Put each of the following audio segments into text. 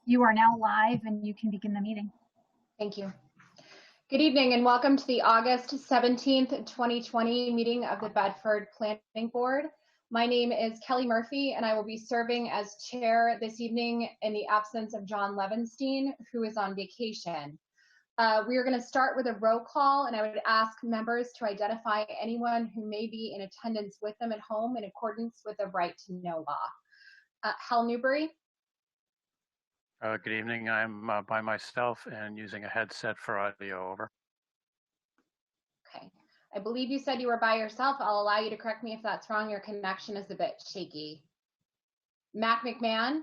You are now live and you can begin the meeting. Thank you. Good evening and welcome to the August 17th, 2020 meeting of the Bedford Planning Board. My name is Kelly Murphy and I will be serving as chair this evening in the absence of John Levenstein, who is on vacation. We are going to start with a roll call, and I would ask members to identify anyone who may be in attendance with them at home in accordance with the right to know law. Hal Newberry. Good evening. I'm by myself and using a headset for audio. Over. Okay. I believe you said you were by yourself. I'll allow you to correct me if that's wrong. Your connection is a bit shaky. McMahan.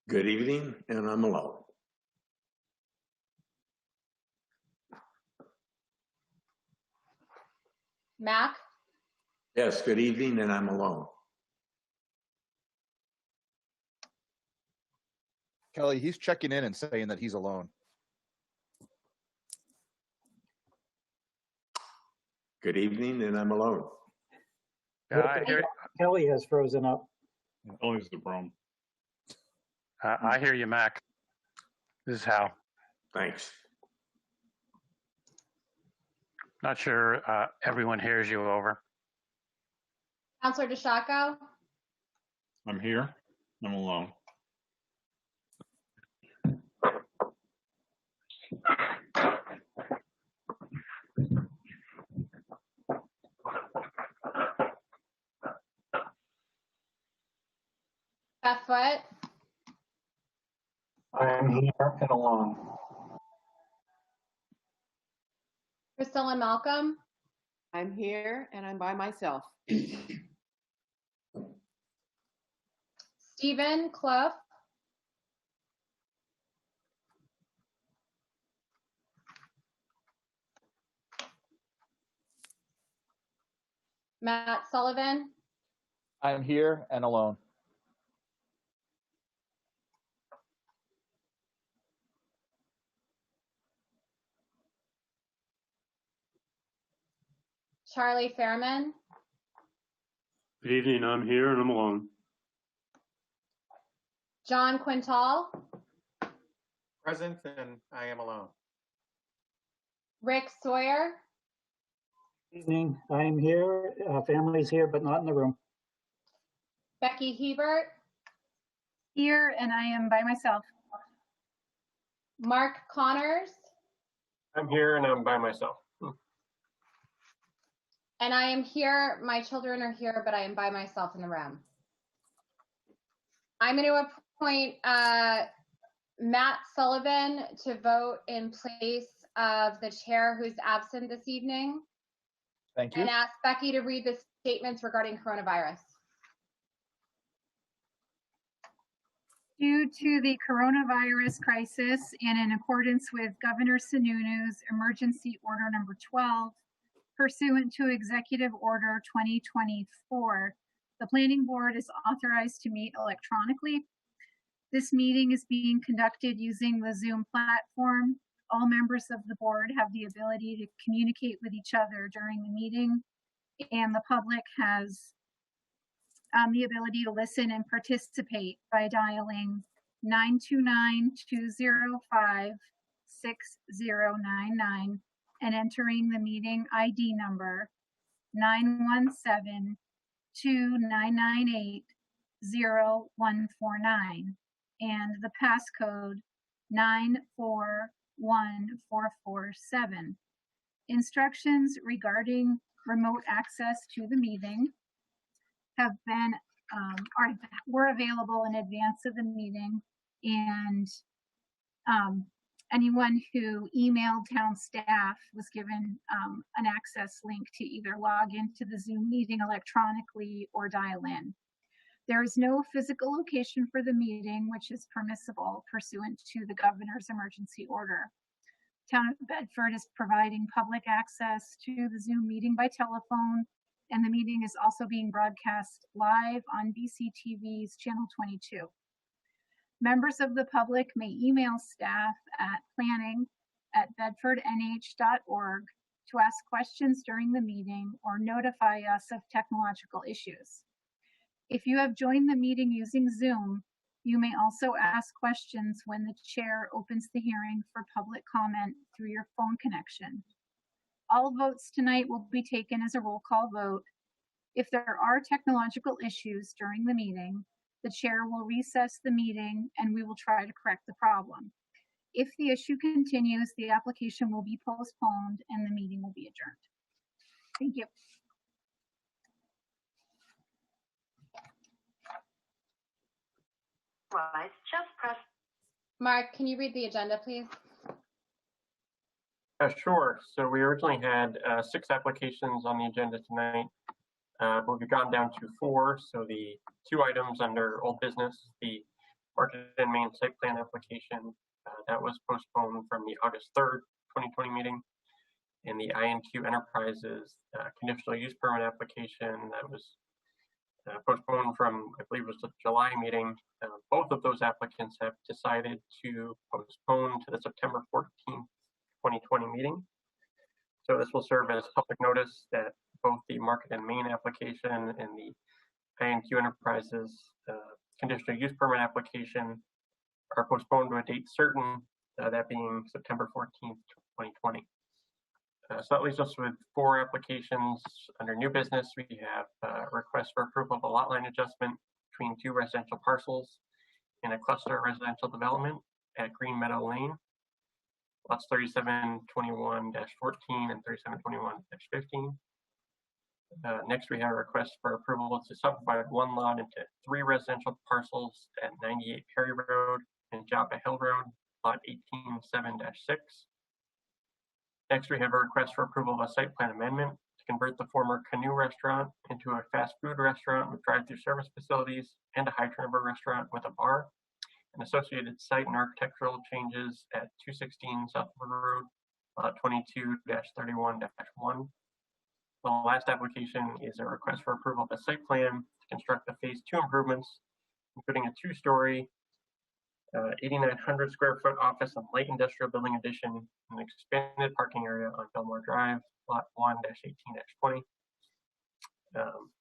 Good evening, and I'm alone. Mac. Yes, good evening, and I'm alone. Kelly, he's checking in and saying that he's alone. Good evening, and I'm alone. I hear Kelly has frozen up. Always the problem. I hear you, Mac. This is Hal. Thanks. Not sure everyone hears you. Over. Councilor DeShaco. I'm here. I'm alone. Bedford. I'm here and alone. Priscilla Malcolm. I'm here and I'm by myself. Stephen Clough. Matt Sullivan. I'm here and alone. Charlie Fairman. Good evening. I'm here and I'm alone. John Quintal. Present, and I am alone. Rick Sawyer. Evening, I am here. Family's here, but not in the room. Becky Hebert. Here and I am by myself. Mark Connors. I'm here and I'm by myself. And I am here. My children are here, but I am by myself in the room. I'm going to appoint Matt Sullivan to vote in place of the chair who's absent this evening. Thank you. And ask Becky to read the statements regarding coronavirus. Due to the coronavirus crisis and in accordance with Governor Sununu's emergency order number 12, pursuant to Executive Order 2024, the Planning Board is authorized to meet electronically. This meeting is being conducted using the Zoom platform. All members of the board have the ability to communicate with each other during the meeting, and the public has the ability to listen and participate by dialing 929-205-6099 and entering the meeting ID number 917-2998-0149 and the passcode 941447. Instructions regarding remote access to the meeting have been were available in advance of the meeting, and anyone who emailed town staff was given an access link to either log into the Zoom meeting electronically or dial in. There is no physical location for the meeting, which is permissible pursuant to the governor's emergency order. Town of Bedford is providing public access to the Zoom meeting by telephone, and the meeting is also being broadcast live on BCTV's Channel 22. Members of the public may email staff at planning@bedfordnh.org to ask questions during the meeting or notify us of technological issues. If you have joined the meeting using Zoom, You may also ask questions when the chair opens the hearing for public comment through your phone connection. All votes tonight will be taken as a roll call vote. If there are technological issues during the meeting, the chair will recess the meeting and we will try to correct the problem. If the issue continues, the application will be postponed and the meeting will be adjourned. Thank you. Right, just press. Mark, can you read the agenda, please? Sure. So we originally had 6 applications on the agenda tonight, but we've gone down to 4. So the 2 items under old business, the Market and Main site plan application, that was postponed from the August 3rd, 2020 meeting, and the INQ Enterprises conditional use permit application that was postponed from, I believe it was the July meeting. Both of those applicants have decided to postpone to the September 14th, 2020 meeting. So this will serve as public notice that both the Market and Main application and the INQ Enterprises conditional use permit application are postponed to a date certain, that being September 14th, 2020. So that leaves us with 4 applications under new business. We have a request for approval of a lot line adjustment between 2 residential parcels in a cluster residential development at Green Meadow Lane, lots 3721-14 and 3721-15. Next, we have a request for approval to subdivide 1 lot into 3 residential parcels at 98 Perry Road and Joppa Hill Road, lot 187-6. Next, we have a request for approval of a site plan amendment to convert the former Canoe Restaurant into a fast food restaurant with drive-through service facilities and a high turnover restaurant with a bar, and associated site and architectural changes at 216 South River Road, lot 22-31-1. The last application is a request for approval of a site plan to construct the phase 2 improvements, including a 2-story, 8,900 square foot office and light industrial building addition, and an expanded parking area on Belmore Drive, lot 1-18-20.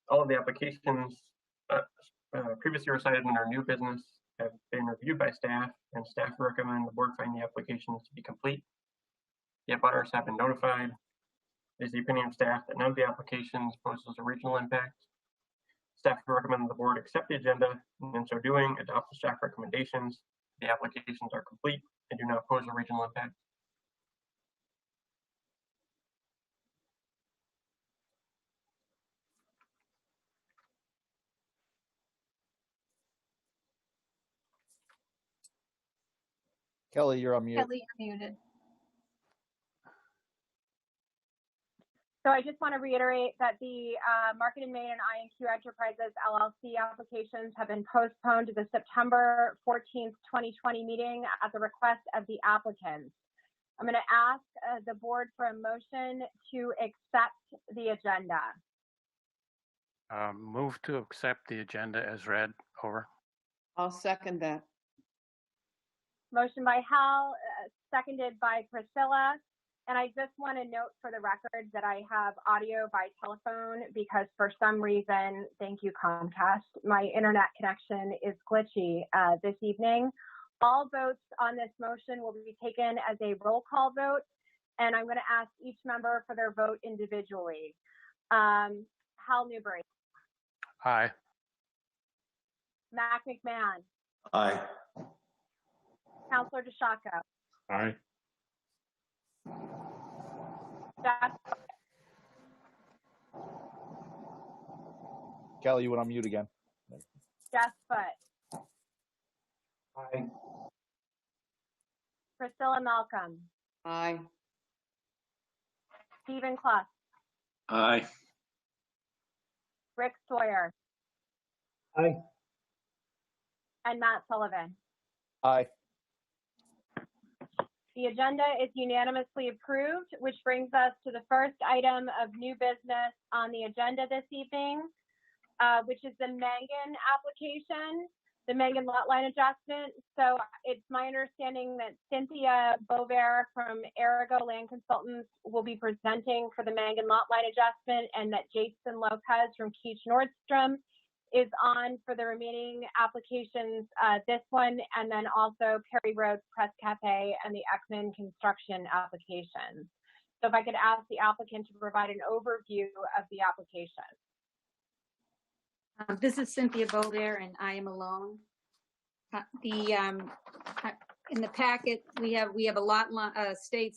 All of the applications previously recited in our new business have been reviewed by staff, and staff recommend the board find the applications to be complete. The abutters have been notified. It is the opinion of staff that none of the applications poses a regional impact. Staff recommend the board accept the agenda, and in so doing, adopt the staff recommendations. The applications are complete and do not pose a regional impact. Kelly, you're on mute. Kelly, you're muted. So I just want to reiterate that the Market and Main and INQ Enterprises LLC applications have been postponed to the September 14th, 2020 meeting at the request of the applicants. I'm going to ask the board for a motion to accept the agenda. Move to accept the agenda as read. Over. I'll second that. Motion by Hal, seconded by Priscilla. And I just want to note for the record that I have audio by telephone because for some reason, thank you Comcast, my internet connection is glitchy this evening. All votes on this motion will be taken as a roll call vote, and I'm going to ask each member for their vote individually. Hal Newbury. Aye. Mac McMahan. Aye. Councilor DeShaco. Aye. Jeff, Kelly, you went on mute again. Jeff Foote. Aye. Priscilla Malcolm. Aye. Stephen Clough. Aye. Rick Sawyer. Aye. And Matt Sullivan. Aye. The agenda is unanimously approved, which brings us to the first item of new business on the agenda this evening, which is the Mangan application, the Mangan lot line adjustment. So it's my understanding that Cynthia Boisvert from Arago Land Consultants will be presenting for the Mangan lot line adjustment, and that Jason Lopez from Keach Nordstrom is on for the remaining applications, this one, and then also Perry Road Press Cafe and the Ekman Construction application. So if I could ask the applicant to provide an overview of the application. This is Cynthia Boisvert, and I am alone. In the packet, we have a state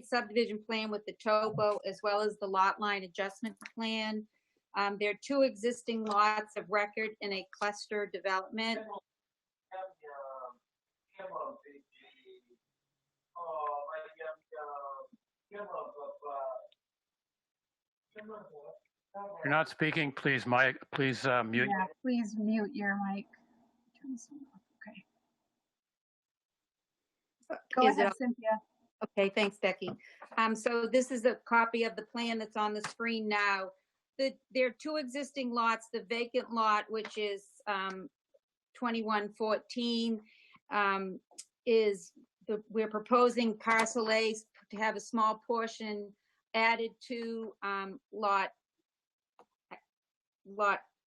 subdivision plan with the topo as well as the lot line adjustment plan. There are 2 existing lots of record in a cluster development. If you're not speaking, please mute. Yeah, please mute your mic. Okay. Go Is it ahead, Cynthia. Okay, thanks, Becky. So this is a copy of the plan that's on the screen now. There are 2 existing lots. The vacant lot, which is 2114, we're proposing parcel A to have a small portion added to lot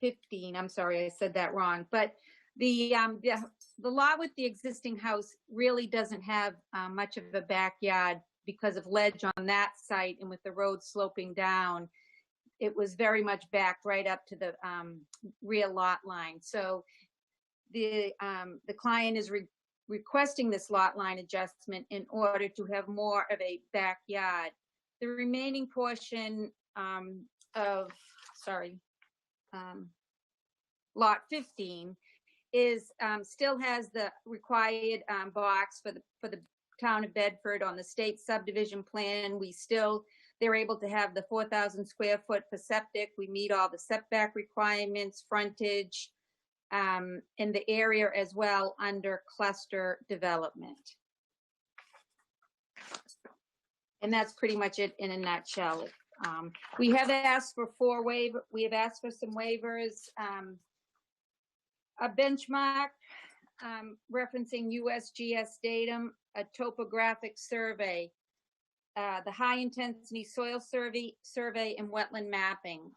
15. I'm sorry, I said that wrong. But the lot with the existing house really doesn't have much of a backyard because of ledge on that site, and with the road sloping down, it was very much backed right up to the rear lot line. So the client is requesting this lot line adjustment in order to have more of a backyard. The remaining portion of lot 15 is still has the required box for the town of Bedford on the state subdivision plan. They're able to have the 4,000 square foot for septic. We meet all the setback requirements, frontage, in the area as well under cluster development. And that's pretty much it in a nutshell. We have asked for some waivers. A benchmark referencing USGS datum, a topographic survey, the high intensity soil survey and wetland mapping.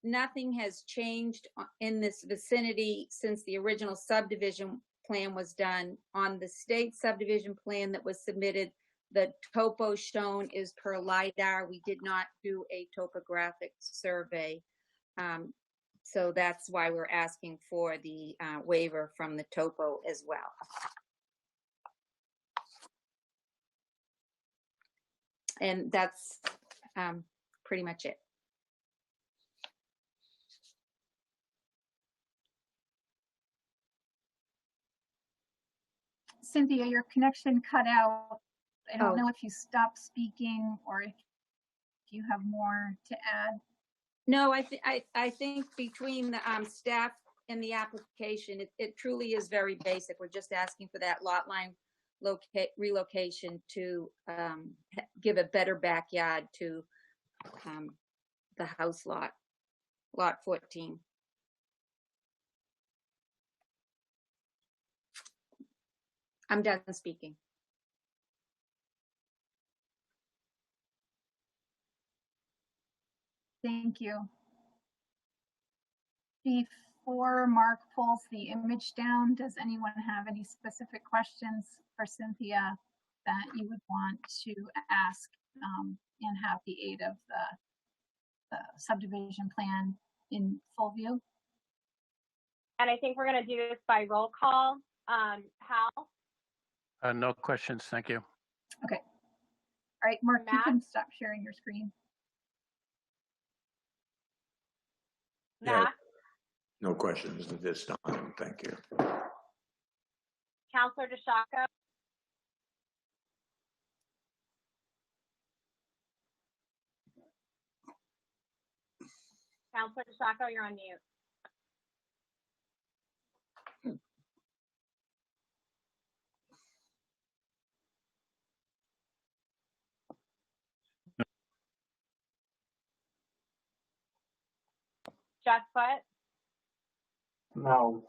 Nothing has changed in this vicinity since the original subdivision plan was done. On the state subdivision plan that was submitted, the topo shown is per LiDAR. We did not do a topographic survey. So that's why we're asking for the waiver from the topo as well. And that's pretty much it. Cynthia, your connection cut out. I don't know if you stopped speaking or if you have more to add. No, I think between the staff and the application, it truly is very basic. We're just asking for that lot line relocation to give a better backyard to the house lot 14. I'm done speaking. Thank you. Before Mark pulls the image down, does anyone have any specific questions for Cynthia that you would want to ask and have the aid of the subdivision plan in full view? And I think we're going to do this by roll call. Hal? No questions, thank you. Okay. All right, Mark, you Matt? can stop sharing your screen. Yeah. Matt? No questions at this time. Thank you. Counselor DeShaco? Counselor DeShaco, you're on mute. Jeff Foote? No.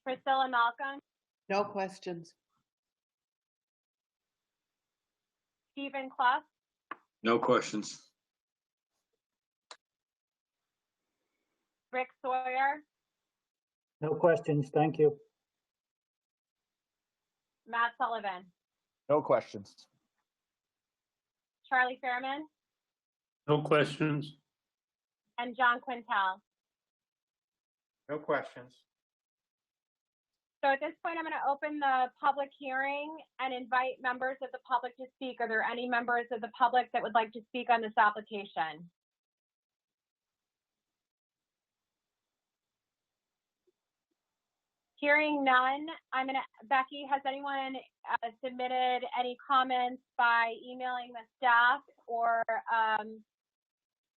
Priscilla Malcolm? No questions. Stephen Clough? No questions. Rick Sawyer, No questions, thank you. Matt Sullivan, No questions. Charlie Fairman, No questions. and John Quintel. No questions. So at this point, I'm going to open the public hearing and invite members of the public to speak. Are there any members of the public that would like to speak on this application? Hearing none, Becky, has anyone submitted any comments by emailing the staff or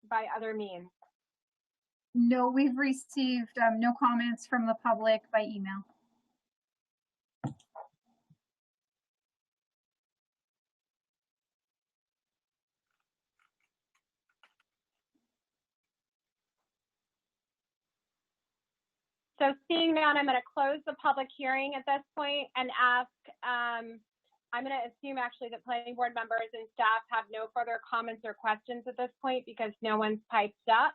by other means? No, we've received no comments from the public by email. So seeing none, I'm going to close the public hearing at this point and ask, I'm going to assume actually that planning board members and staff have no further comments or questions at this point because no one's piped up.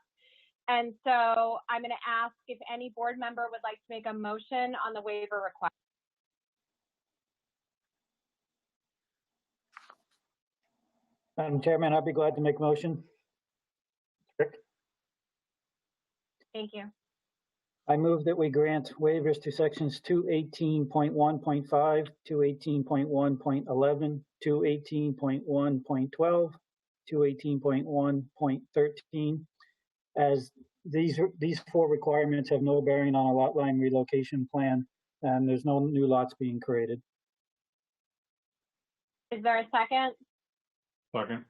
And so I'm going to ask if any board member would like to make a motion on the waiver request. Madam Chairman, I'd be glad to make a motion. Rick, Thank you. I move that we grant waivers to sections 218.1.5, 218.1.11, 218.1.12, 218.1.13, as these four requirements have no bearing on a lot line relocation plan, and there's no new lots being created. Is there a second? Second.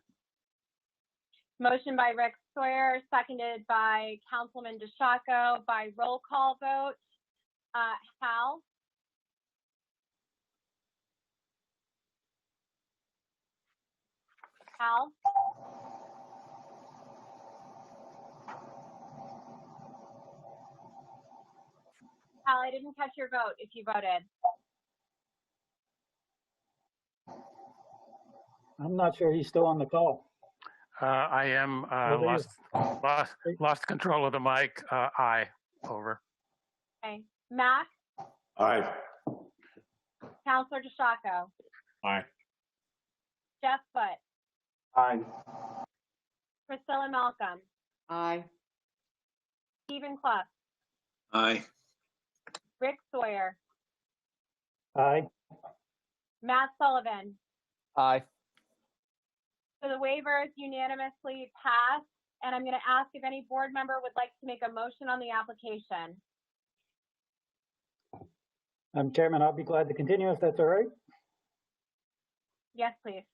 Motion by Rick Sawyer, seconded by Councilman DeShaco by roll call vote. Hal? Hal? Hal, I didn't catch your vote if you voted. I'm not sure he's still on the call. I am lost control of the mic. Aye. Over. Okay. Mac? Aye. Councilor DeShaco? Aye. Jeff Foote? Aye. Priscilla Malcolm? Aye. Stephen Clough? Aye. Rick Sawyer? Aye. Matt Sullivan? Aye. So the waivers unanimously passed, and I'm going to ask if any board member would like to make a motion on the application. Madam Chairman, I'll be glad to continue if that's all right. Yes, please.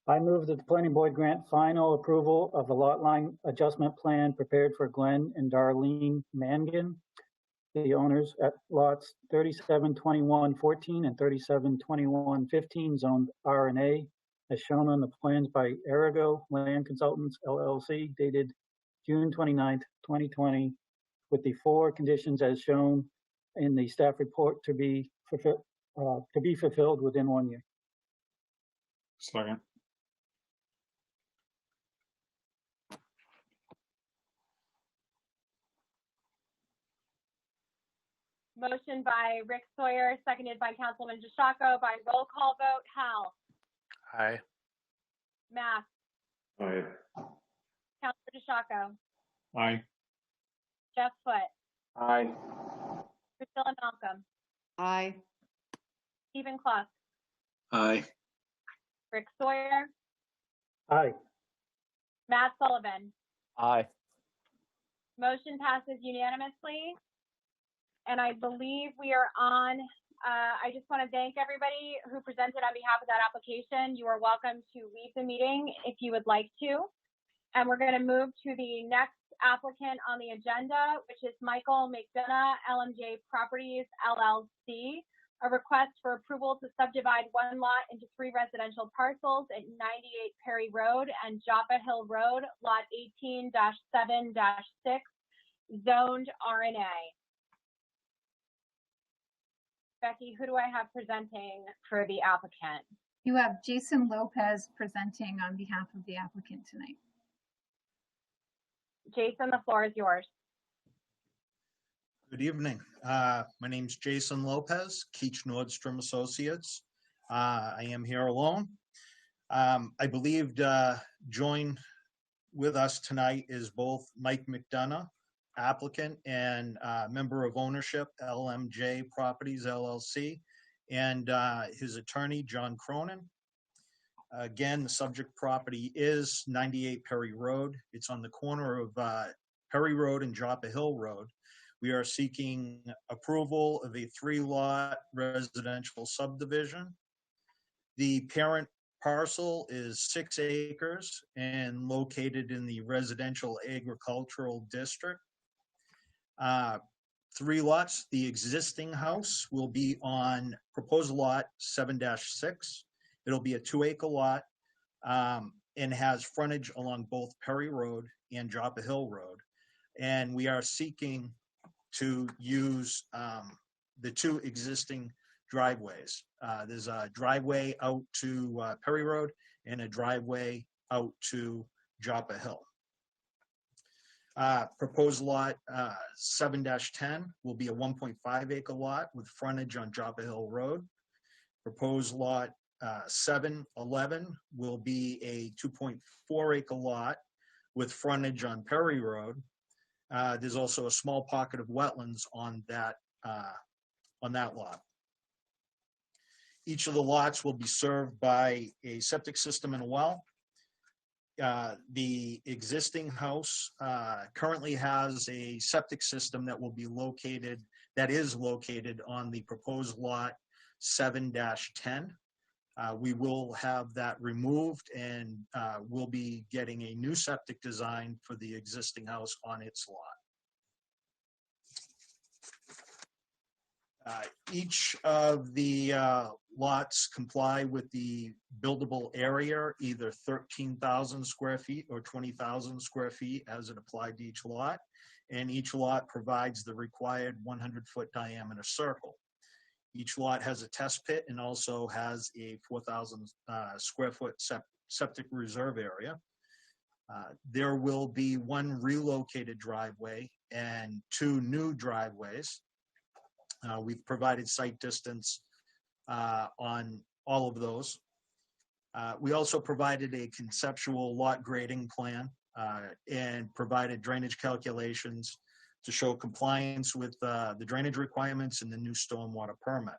I move that the planning board grant final approval of the lot line adjustment plan prepared for Glenn and Darlene Mangan, the owners at lots 372114 and 372115 zoned R and A, as shown on the plans by Arago Land Consultants LLC dated June 29th, 2020, with the four conditions as shown in the staff report to be fulfilled within 1 year. Second. Motion by Rick Sawyer, seconded by Councilman DeShaco by roll call vote. Hal? Aye. Matt? Aye. Councilor DeShaco? Aye. Jeff Foote? Aye. Priscilla Malcolm? Aye. Stephen Clough? Aye. Rick Sawyer? Aye. Matt Sullivan? Aye. Motion passes unanimously. And I believe we are on. I just want to thank everybody who presented on behalf of that application. You are welcome to leave the meeting if you would like to. And we're going to move to the next applicant on the agenda, which is Michael McDonough, LMJ Properties, LLC, a request for approval to subdivide one lot into 3 residential parcels at 98 Perry Road and Joppa Hill Road, lot 18-7-6, zoned R&A. Becky, who do I have presenting for the applicant? You have Jason Lopez presenting on behalf of the applicant tonight. Jason, the floor is yours. Good evening. My name's Jason Lopez, Keach Nordstrom Associates. I am here alone. I believe join with us tonight is both Mike McDonough, applicant and member of ownership, LMJ Properties LLC, and his attorney, John Cronin. Again, the subject property is 98 Perry Road. It's on the corner of Perry Road and Joppa Hill Road. We are seeking approval of a 3-lot residential subdivision. The parent parcel is 6 acres and located in the residential agricultural district. 3 lots. The existing house will be on proposed lot 7-6. It'll be a 2-acre lot and has frontage along both Perry Road and Joppa Hill Road. And we are seeking to use the 2 existing driveways. There's a driveway out to Perry Road and a driveway out to Joppa Hill. Proposed lot 7-10 will be a 1.5-acre lot with frontage on Joppa Hill Road. Proposed lot 7-11 will be a 2.4-acre lot with frontage on Perry Road. There's also a small pocket of wetlands on that lot. Each of the lots will be served by a septic system and a well. The existing house currently has a septic system that is located on the proposed lot 7-10. We will have that removed and we'll be getting a new septic design for the existing house on its lot. Each of the lots comply with the buildable area, either 13,000 square feet or 20,000 square feet as it applied to each lot. And each lot provides the required 100-foot diameter circle. Each lot has a test pit and also has a 4,000 square foot septic reserve area. There will be 1 relocated driveway and 2 new driveways. We've provided site distance on all of those. We also provided a conceptual lot grading plan and provided drainage calculations to show compliance with the drainage requirements and the new stormwater permit.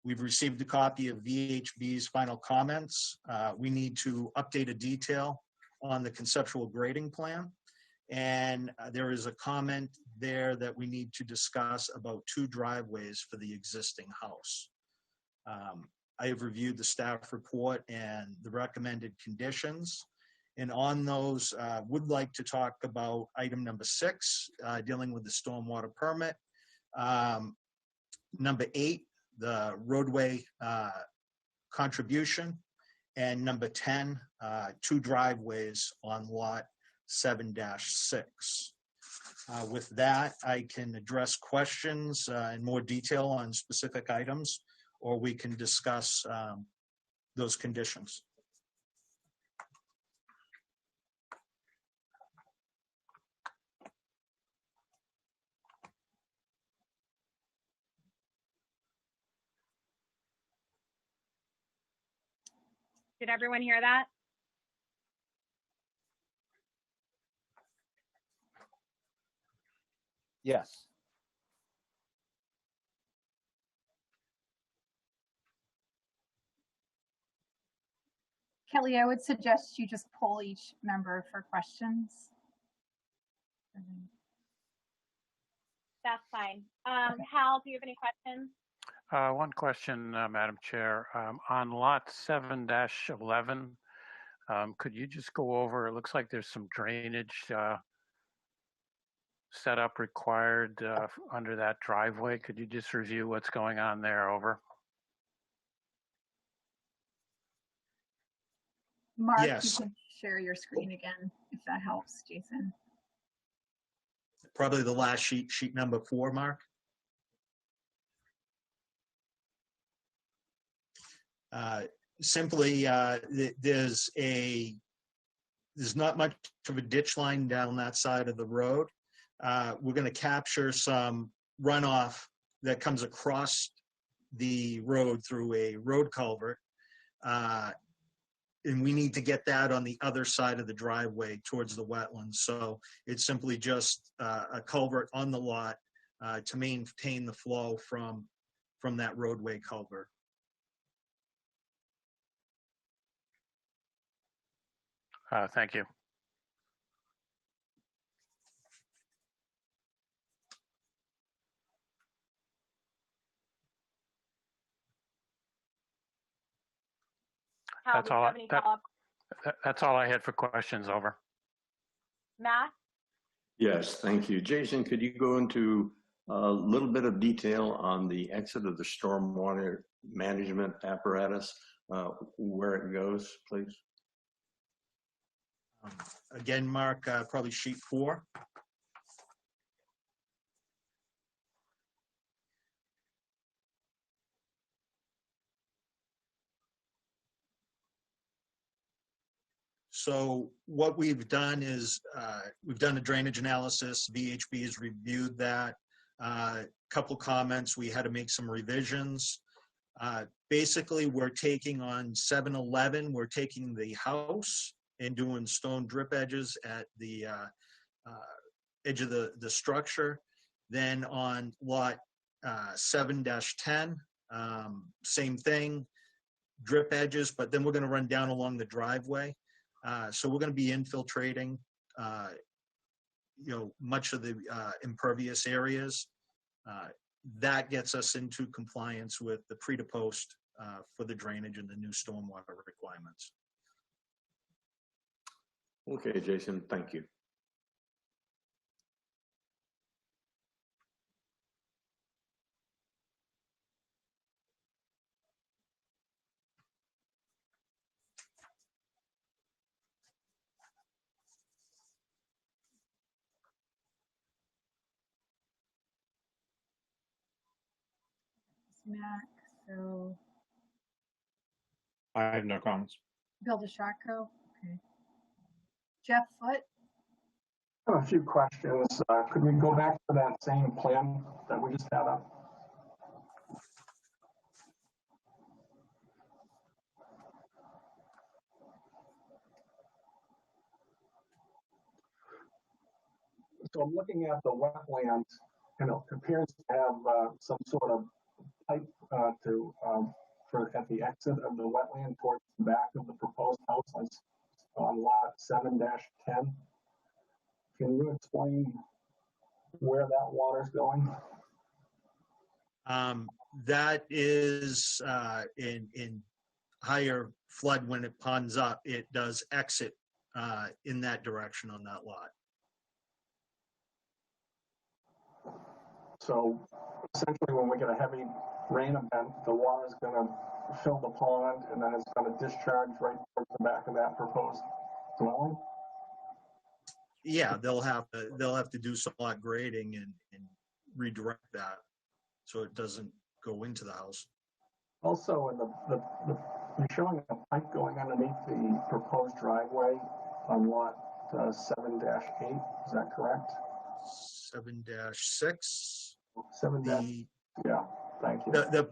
We've received a copy of VHB's final comments. We need to update a detail on the conceptual grading plan. And there is a comment there that we need to discuss about 2 driveways for the existing house. I have reviewed the staff report and the recommended conditions. And on those, would like to talk about item number 6, dealing with the stormwater permit. Number 8, the roadway contribution. And number 10, 2 driveways on lot 7-6. With that, I can address questions in more detail on specific items, or we can discuss those conditions. Did everyone hear that? Yes. Kelly, I would suggest you just poll each member for questions. That's fine. Hal, do you have any questions? One question, Madam Chair. On lot 7-11, could you just go over, it looks like there's some drainage setup required under that driveway. Could you just review what's going on there? Over. Mark, yes. You can share your screen again if that helps, Jason. Probably the last sheet number 4, Mark. Simply, there's not much of a ditch line down that side of the road. we're going to capture some runoff that comes across the road through a road culvert. And we need to get that on the other side of the driveway towards the wetlands. So it's simply just a culvert on the lot to maintain the flow from that roadway culvert. Thank you. Hal, That's did you all. have any follow-up? That's all I had for questions. Over. Matt? Yes, thank you. Jason, could you go into a little bit of detail on the exit of the stormwater management apparatus, where it goes, please? Again, Mark, probably sheet 4. So what we've done is we've done a drainage analysis. VHB has reviewed that. Couple comments. We had to make some revisions. Basically, we're taking on 711, we're taking the house and doing stone drip edges at the edge of the structure. Then on lot 7-10, same thing, drip edges, but then we're going to run down along the driveway. So we're going to be infiltrating, much of the impervious areas. That gets us into compliance with the pre to post for the drainage and the new stormwater requirements. Okay, Jason, thank you. Mac, so I have no comments. Bill DeShotko. Okay. Jeff Foote. I have a few questions. Could we go back to that same plan that we just had up? So I'm looking at the wetlands, and it appears to have some sort of pipe at the exit of the wetland towards the back of the proposed house on lot 7-10. Can you explain where that water's going? That is in higher flood when it ponds up, it does exit in that direction on that lot. So essentially when we get a heavy rain event, the water's going to fill the pond and then it's going to discharge right towards the back of that proposed dwelling? Yeah, they'll have to do some lot grading and redirect that so it doesn't go into the house. Also, in you're showing a pipe going underneath the proposed driveway on lot 7-8. Is that correct? 7-6. 7-. Yeah, thank you. The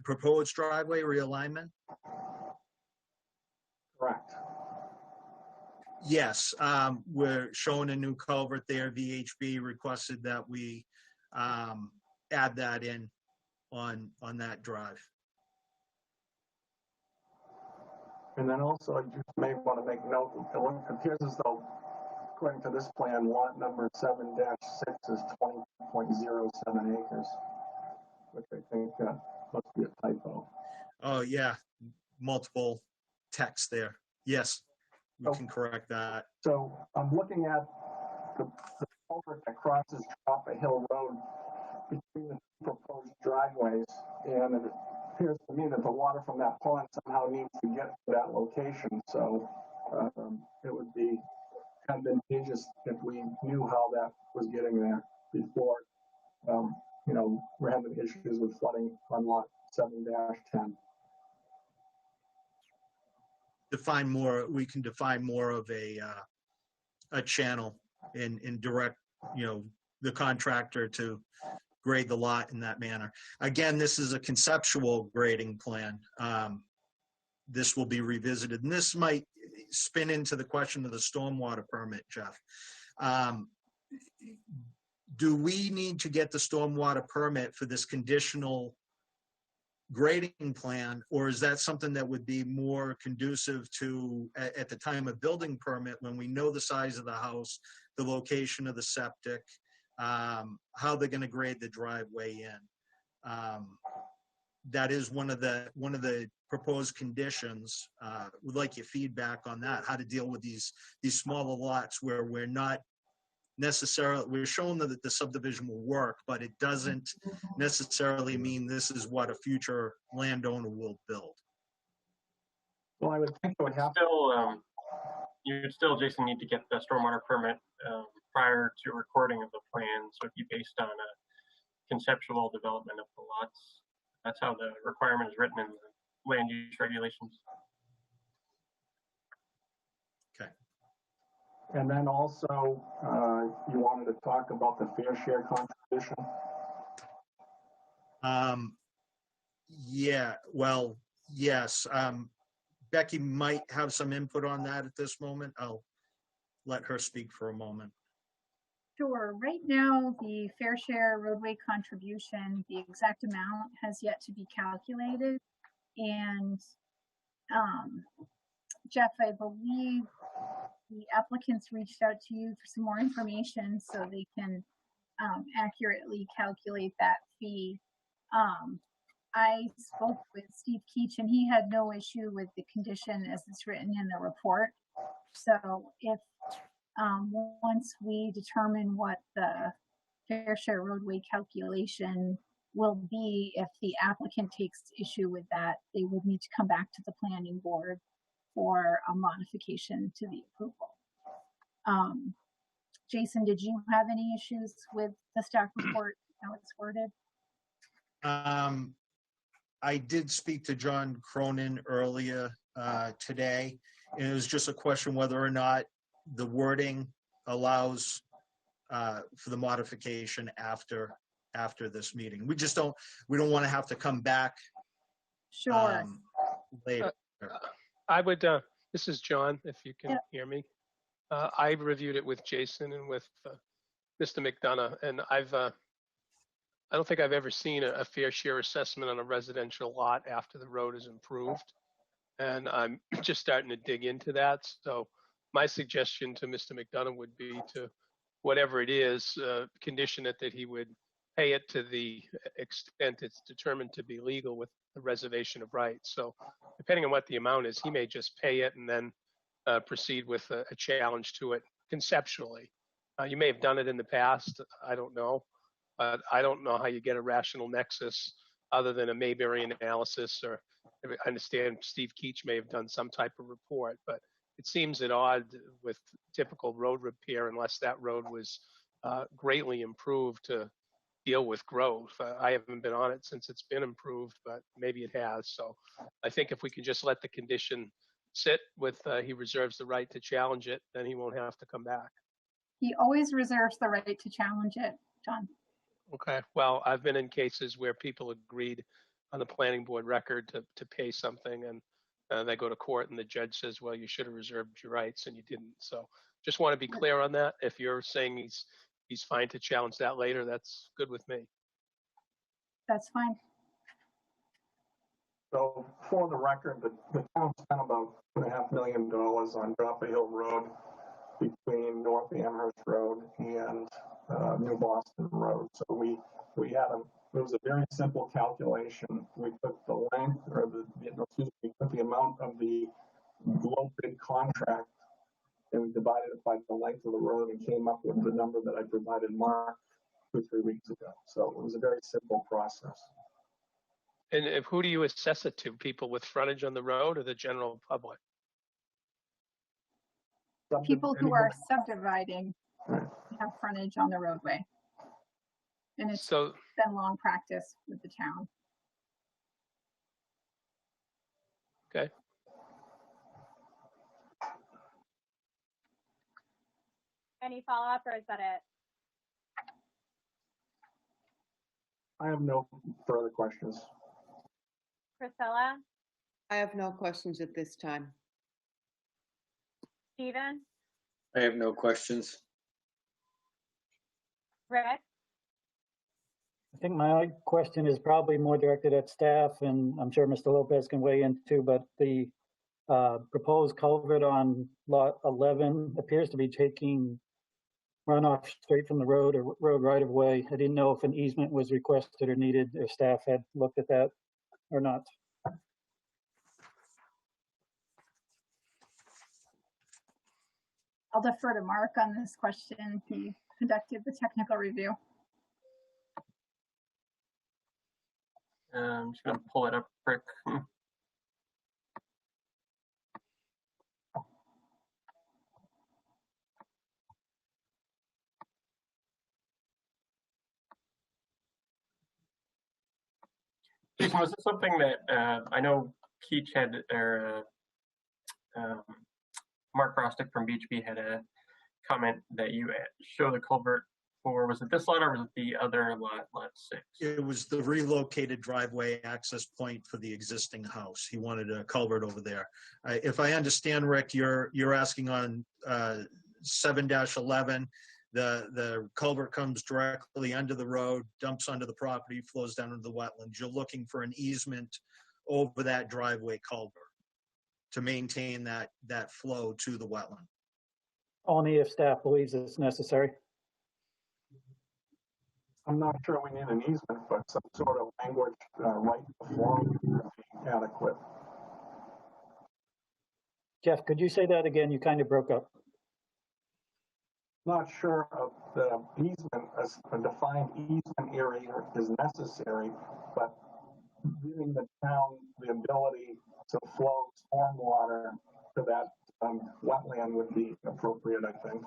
proposed driveway realignment. Correct. Yes, we're showing a new culvert there. VHB requested that we add that in on that drive. And then also, you may want to make note, it appears as though, according to this plan, lot number 7-6 is 20.07 acres, which I think must be a typo. Oh, yeah, multiple texts there. Yes, we can correct that. So I'm looking at the culvert that crosses Chopper Hill Road between the proposed driveways, and it appears to me that the water from that pond somehow needs to get to that location. So it would be advantageous if we knew how that was getting there before, we're having issues with flooding on lot 7-10. We can define more of a channel and direct the contractor to grade the lot in that manner. Again, this is a conceptual grading plan. This will be revisited, and this might spin into the question of the stormwater permit, Jeff. Do we need to get the stormwater permit for this conditional grading plan, or is that something that would be more conducive to at the time of building permit, when we know the size of the house, the location of the septic, how they're going to grade the driveway in? That is one of the proposed conditions. We'd like your feedback on that, how to deal with these smaller lots where we're not necessarily, we're showing that the subdivision will work, but it doesn't necessarily mean this is what a future landowner will build. Well, I would think it would have You would still, Jason, need to get the stormwater permit prior to recording of the plan, so it'd be based on a conceptual development of the lots. That's how the requirement is written in the land use regulations. Okay. And then also, you wanted to talk about the fair share contribution. Yeah, well, yes. Becky might have some input on that at this moment. I'll let her speak for a moment. Sure. Right now, the fair share roadway contribution, the exact amount has yet to be calculated. And Jeff, I believe the applicants reached out to you for some more information so they can accurately calculate that fee. I spoke with Steve Keach and he had no issue with the condition as it's written in the report. So if once we determine what the fair share roadway calculation will be, if the applicant takes issue with that, they would need to come back to the planning board for a modification to the approval. Jason, did you have any issues with the staff report, how it's worded? I did speak to John Cronin earlier today, and it was just a question whether or not the wording allows for the modification after this meeting. We don't want to have to come back Sure. later. I would, this is John, if you can hear me. I reviewed it with Jason and with Mr. McDonough, and I don't think I've ever seen a fair share assessment on a residential lot after the road is improved. And I'm just starting to dig into that. So my suggestion to Mr. McDonough would be to, whatever it is, condition it that he would pay it to the extent it's determined to be legal with the reservation of rights. So depending on what the amount is, he may just pay it and then proceed with a challenge to it conceptually. You may have done it in the past, I don't know. But I don't know how you get a rational nexus other than a Mayberry analysis, or I understand Steve Keach may have done some type of report, but it seems at odd with typical road repair unless that road was greatly improved to deal with growth. I haven't been on it since it's been improved, but maybe it has. So I think if we can just let the condition sit with he reserves the right to challenge it, then he won't have to come back. He always reserves the right to challenge it, John. Okay, well, I've been in cases where people agreed on the planning board record to pay something, and they go to court and the judge says, well, you should have reserved your rights and you didn't. So just want to be clear on that. If you're saying he's fine to challenge that later, that's good with me. That's fine. So for the record, the town spent about $2.5 million on Dropper Hill Road between North Amherst Road and New Boston Road. So we it was a very simple calculation. We took the length, or we took the amount of the low bid contract and we divided it by the length of the road and came up with the number that I provided Mark 2 or 3 weeks ago. So it was a very simple process. And who do you assess it to? People with frontage on the road or the general public? People who are subdividing have frontage on the roadway. And it's been long practice with the town. Okay. Any follow-up, or is that it? I have no further questions. Priscilla, I have no questions at this time. Stephen, I have no questions. Rick, I think my question is probably more directed at staff, and I'm sure Mr. Lopez can weigh in too, but the proposed culvert on lot 11 appears to be taking runoff straight from the road or road right of way. I didn't know if an easement was requested or needed, if staff had looked at that or not. I'll defer to Mark on this question. He conducted the technical review. I'm just going to pull it up, Rick. Jason, was this something that I know Keach had, or Mark Rostick from BHP had a comment that you show the culvert for, was it this lot or was it the other lot, lot 6? It was the relocated driveway access point for the existing house. He wanted a culvert over there. If I understand, Rick, you're asking on 7-11, the culvert comes directly under the road, dumps onto the property, flows down into the wetlands. You're looking for an easement over that driveway culvert to maintain that flow to the wetland. Only if staff believes it's necessary. I'm not sure we need an easement, but some sort of language right to flow would be adequate. Jeff, could you say that again? You kind of broke up. Not sure of the easement, a defined easement area is necessary, but giving the town the ability to flow stormwater to that wetland would be appropriate, I think.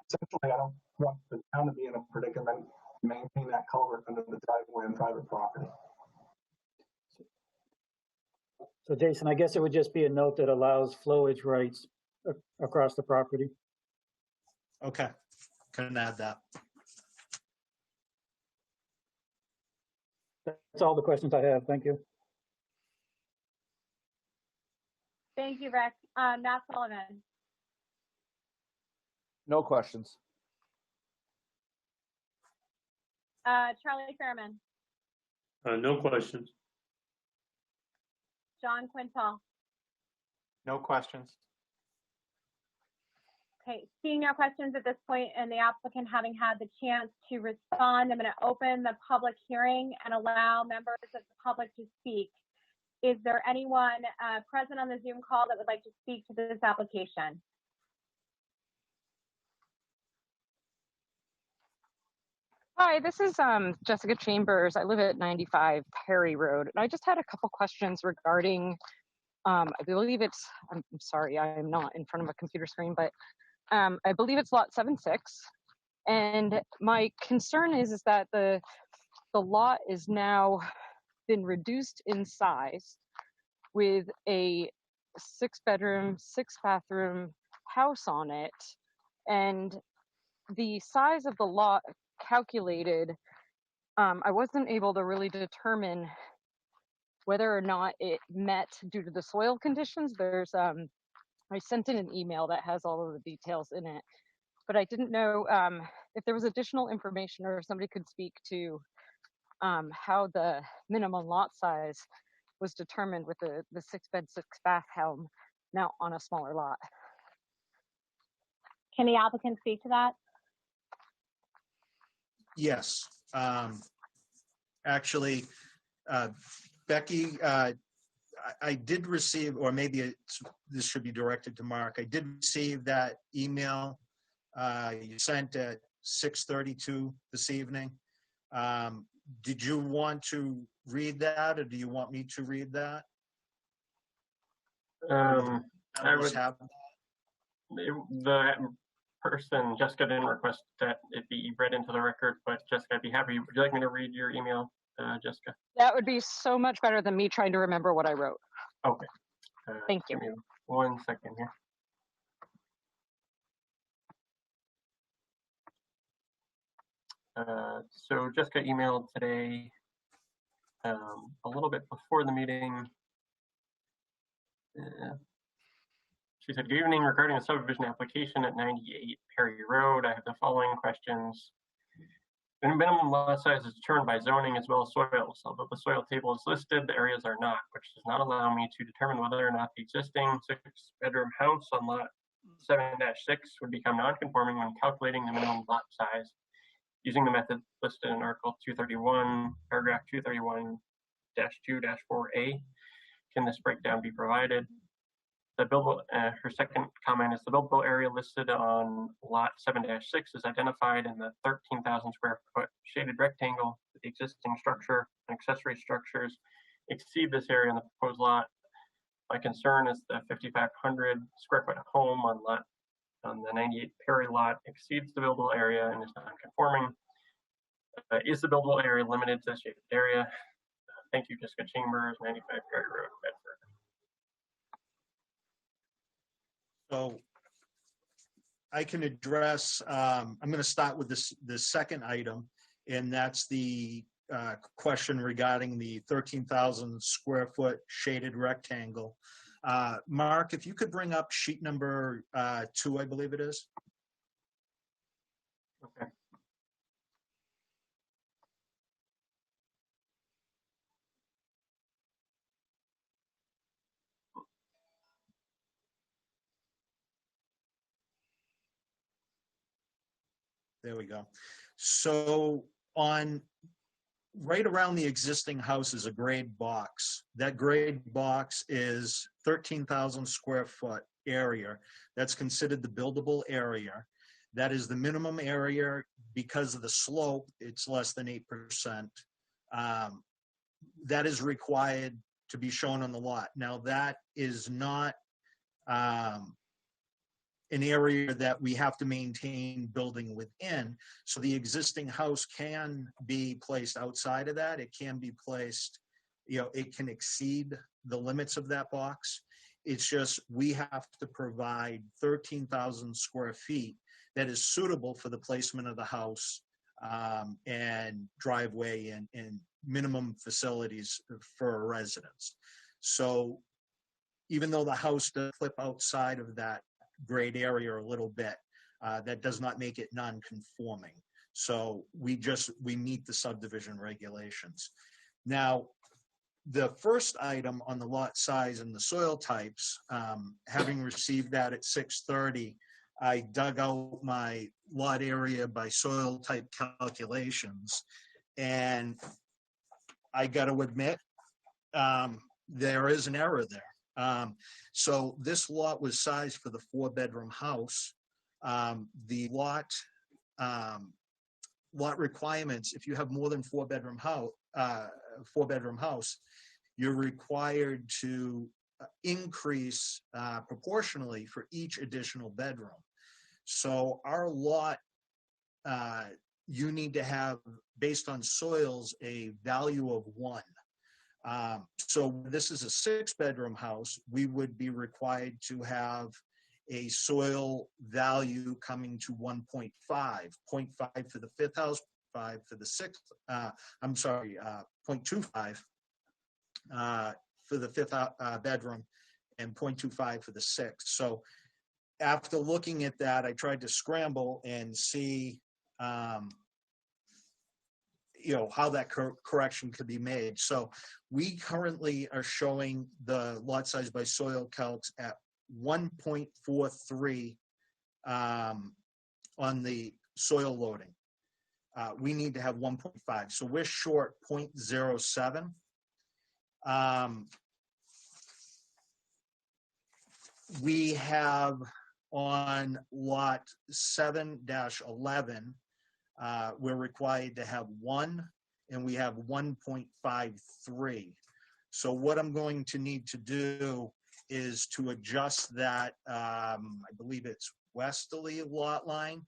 Essentially, I don't want the town to be in a predicament to maintain that culvert under the driveway on private property. So Jason, I guess it would just be a note that allows flowage rights across the property. Okay, can add that. That's all the questions I have. Thank you. thank you, Rick. Matt Sullivan, No questions. Charlie Fairman, No questions. John Quintal. No questions. Okay, seeing no questions at this point and the applicant having had the chance to respond, I'm going to open the public hearing and allow members of the public to speak. Is there anyone present on the Zoom call that would like to speak to this application? Hi, this is Jessica Chambers. I live at 95 Perry Road, and I just had a couple questions regarding, I believe it's, I'm sorry, I am not in front of a computer screen, but I believe it's lot 7-6. And my concern is that the lot is now been reduced in size with a 6-bedroom, 6-bathroom house on it. And the size of the lot calculated, I wasn't able to really determine whether or not it met due to the soil conditions. There's I sent in an email that has all of the details in it, but I didn't know if there was additional information or if somebody could speak to how the minimum lot size was determined with the 6-bed, 6-bath home now on a smaller lot. Can the applicant speak to that? Yes. Actually, Becky, I did receive, or maybe this should be directed to Mark. I did receive that email you sent at 6:32 this evening. Did you want to read that, or do you want me to read that? I would have the person, Jessica, didn't request that it be read into the record, but Jessica, I'd be happy. Would you like me to read your email, Jessica? That would be so much better than me trying to remember what I wrote. Okay. Thank you. Give me 1 second here. So Jessica emailed today a little bit before the meeting. She said, good evening, regarding a subdivision application at 98 Perry Road, I have the following questions. The minimum lot size is determined by zoning as well as soils. Although the soil table is listed, the areas are not, which does not allow me to determine whether or not the existing 6-bedroom house on lot 7-6 would become non-conforming when calculating the minimum lot size using the method listed in Article 231, paragraph 231-2-4A. Can this breakdown be provided? The buildable, her second comment is the buildable area listed on lot 7-6 is identified in the 13,000 square foot shaded rectangle. The existing structure and accessory structures exceed this area on the proposed lot. My concern is the 5,500 square foot home on the 98 Perry lot exceeds the buildable area and is non-conforming. Is the buildable area limited to the shaded area? Thank you, Jessica Chambers, 95 Perry Road, Bedford. So I can address, I'm going to start with the second item, and that's the question regarding the 13,000 square foot shaded rectangle. Mark, if you could bring up sheet number 2, I believe it is. Okay. There we go. So on right around the existing house is a grade box. That grade box is 13,000 square foot area. That's considered the buildable area. That is the minimum area. Because of the slope, it's less than 8%. That is required to be shown on the lot. Now, that is not an area that we have to maintain building within. So the existing house can be placed outside of that. It can be placed, it can exceed the limits of that box. It's just we have to provide 13,000 square feet that is suitable for the placement of the house and driveway and minimum facilities for a residence. So even though the house does flip outside of that grade area a little bit, that does not make it non-conforming. So we meet the subdivision regulations. Now, the first item on the lot size and the soil types, having received that at 6:30, I dug out my lot area by soil type calculations, and I got to admit, there is an error there. So this lot was sized for the 4-bedroom house. The lot requirements, if you have more than 4-bedroom house, you're required to increase proportionally for each additional bedroom. So our lot, you need to have, based on soils, a value of 1. So this is a 6-bedroom house. We would be required to have a soil value coming to 1.5, 0.5 for the 5th house, 5 for the 6th. 0.25 for the 5th bedroom, and 0.25 for the 6th. So after looking at that, I tried to scramble and see how that correction could be made. So we currently are showing the lot size by soil calcs at 1.43 on the soil loading. We need to have 1.5. So we're short 0.07. We have on lot 7-11, we're required to have 1, and we have 1.53. So what I'm going to need to do is to adjust that, I believe it's westerly lot line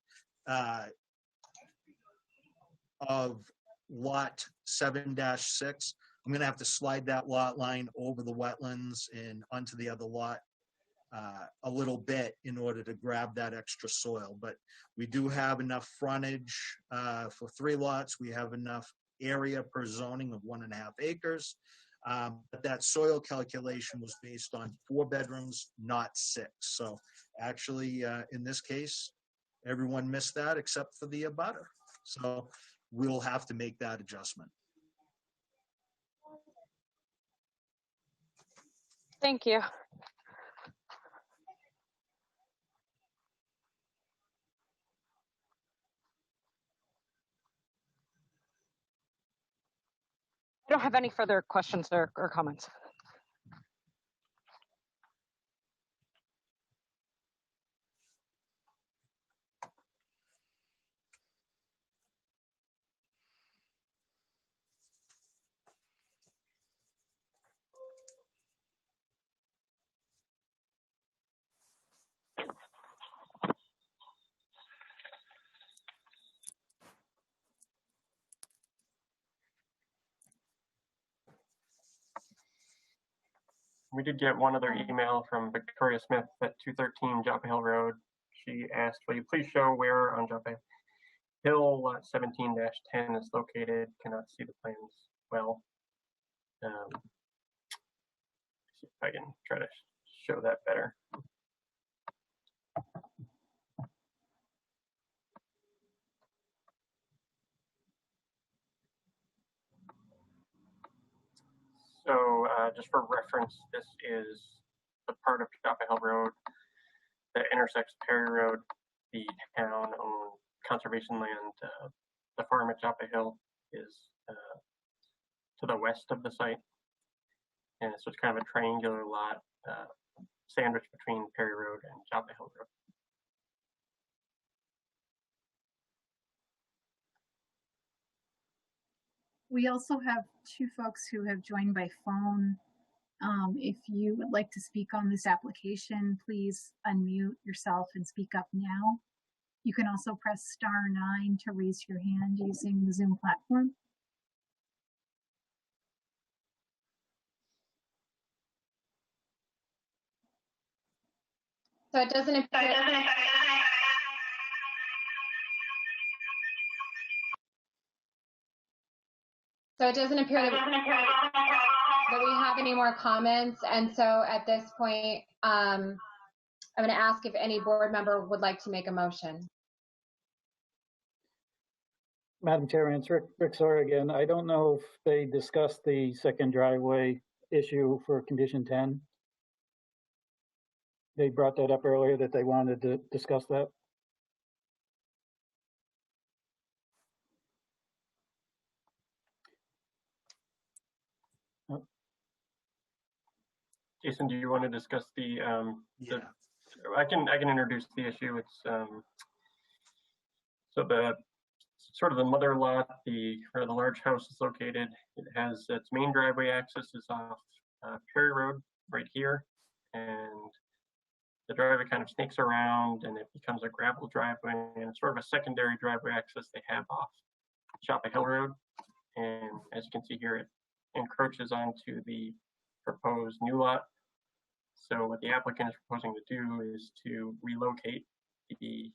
of lot 7-6. I'm going to have to slide that lot line over the wetlands and onto the other lot a little bit in order to grab that extra soil. But we do have enough frontage for 3 lots. We have enough area per zoning of 1.5 acres. But that soil calculation was based on 4 bedrooms, not 6. So actually, in this case, everyone missed that except for the abutter. So we'll have to make that adjustment. Thank you. I don't have any further questions or comments. We did get one other email from Victoria Smith at 213 Joppa Hill Road. She asked, will you please show where on Joppa Hill lot 17-10 is located? Cannot see the plans well. See if I can try to show that better. So just for reference, this is the part of Joppa Hill Road that intersects Perry Road, the town-owned conservation land. The farm at Joppa Hill is to the west of the site. And so it's kind of a triangular lot sandwiched between Perry Road and Joppa Hill Road. We also have 2 folks who have joined by phone. If you would like to speak on this application, please unmute yourself and speak up now. You can also press *9 to raise your hand using the Zoom platform. So it doesn't appear. So it doesn't appear that we have any more comments. And so at this point, I'm going to ask if any board member would like to make a motion. Madam Chair, it's Rick Sawyer again. I don't know if they discussed the second driveway issue for condition 10. They brought that up earlier that they wanted to discuss that. Jason, do you want to discuss the I can introduce the issue. It's so the sort of the mother lot, where the large house is located. It has its main driveway access is off Perry Road right here, and the driveway kind of snakes around and it becomes a gravel driveway, and it's sort of a secondary driveway access they have off Joppa Hill Road. And as you can see here, it encroaches onto the proposed new lot. So what the applicant is proposing to do is to relocate the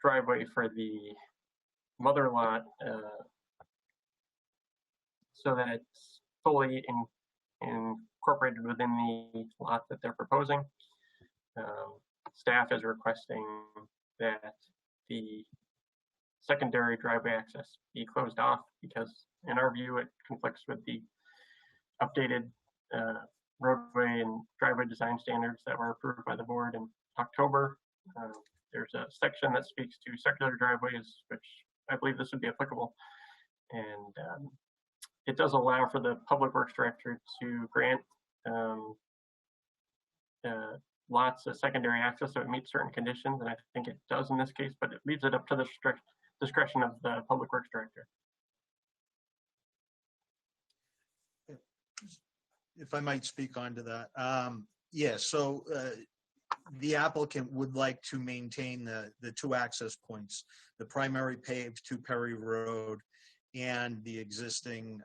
driveway for the mother lot so that it's fully incorporated within the lot that they're proposing. Staff is requesting that the secondary driveway access be closed off because, in our view, it conflicts with the updated roadway and driveway design standards that were approved by the board in October. There's a section that speaks to circular driveways, which I believe this would be applicable. And it does allow for the Public Works Director to grant lots of secondary access so it meets certain conditions, and I think it does in this case, but it leaves it up to the discretion of the Public Works Director. If I might speak onto that. Yeah, so the applicant would like to maintain the 2 access points, the primary paved to Perry Road and the existing,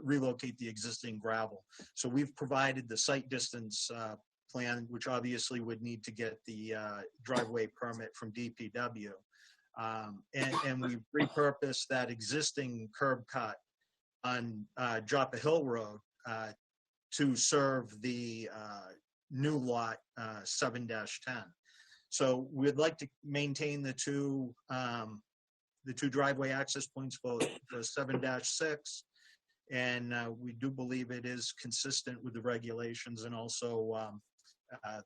relocate the existing gravel. So we've provided the site distance plan, which obviously would need to get the driveway permit from DPW. And we repurposed that existing curb cut on Drop a Hill Road to serve the new lot 7-10. So we'd like to maintain the two driveway access points for 7-6. And we do believe it is consistent with the regulations and also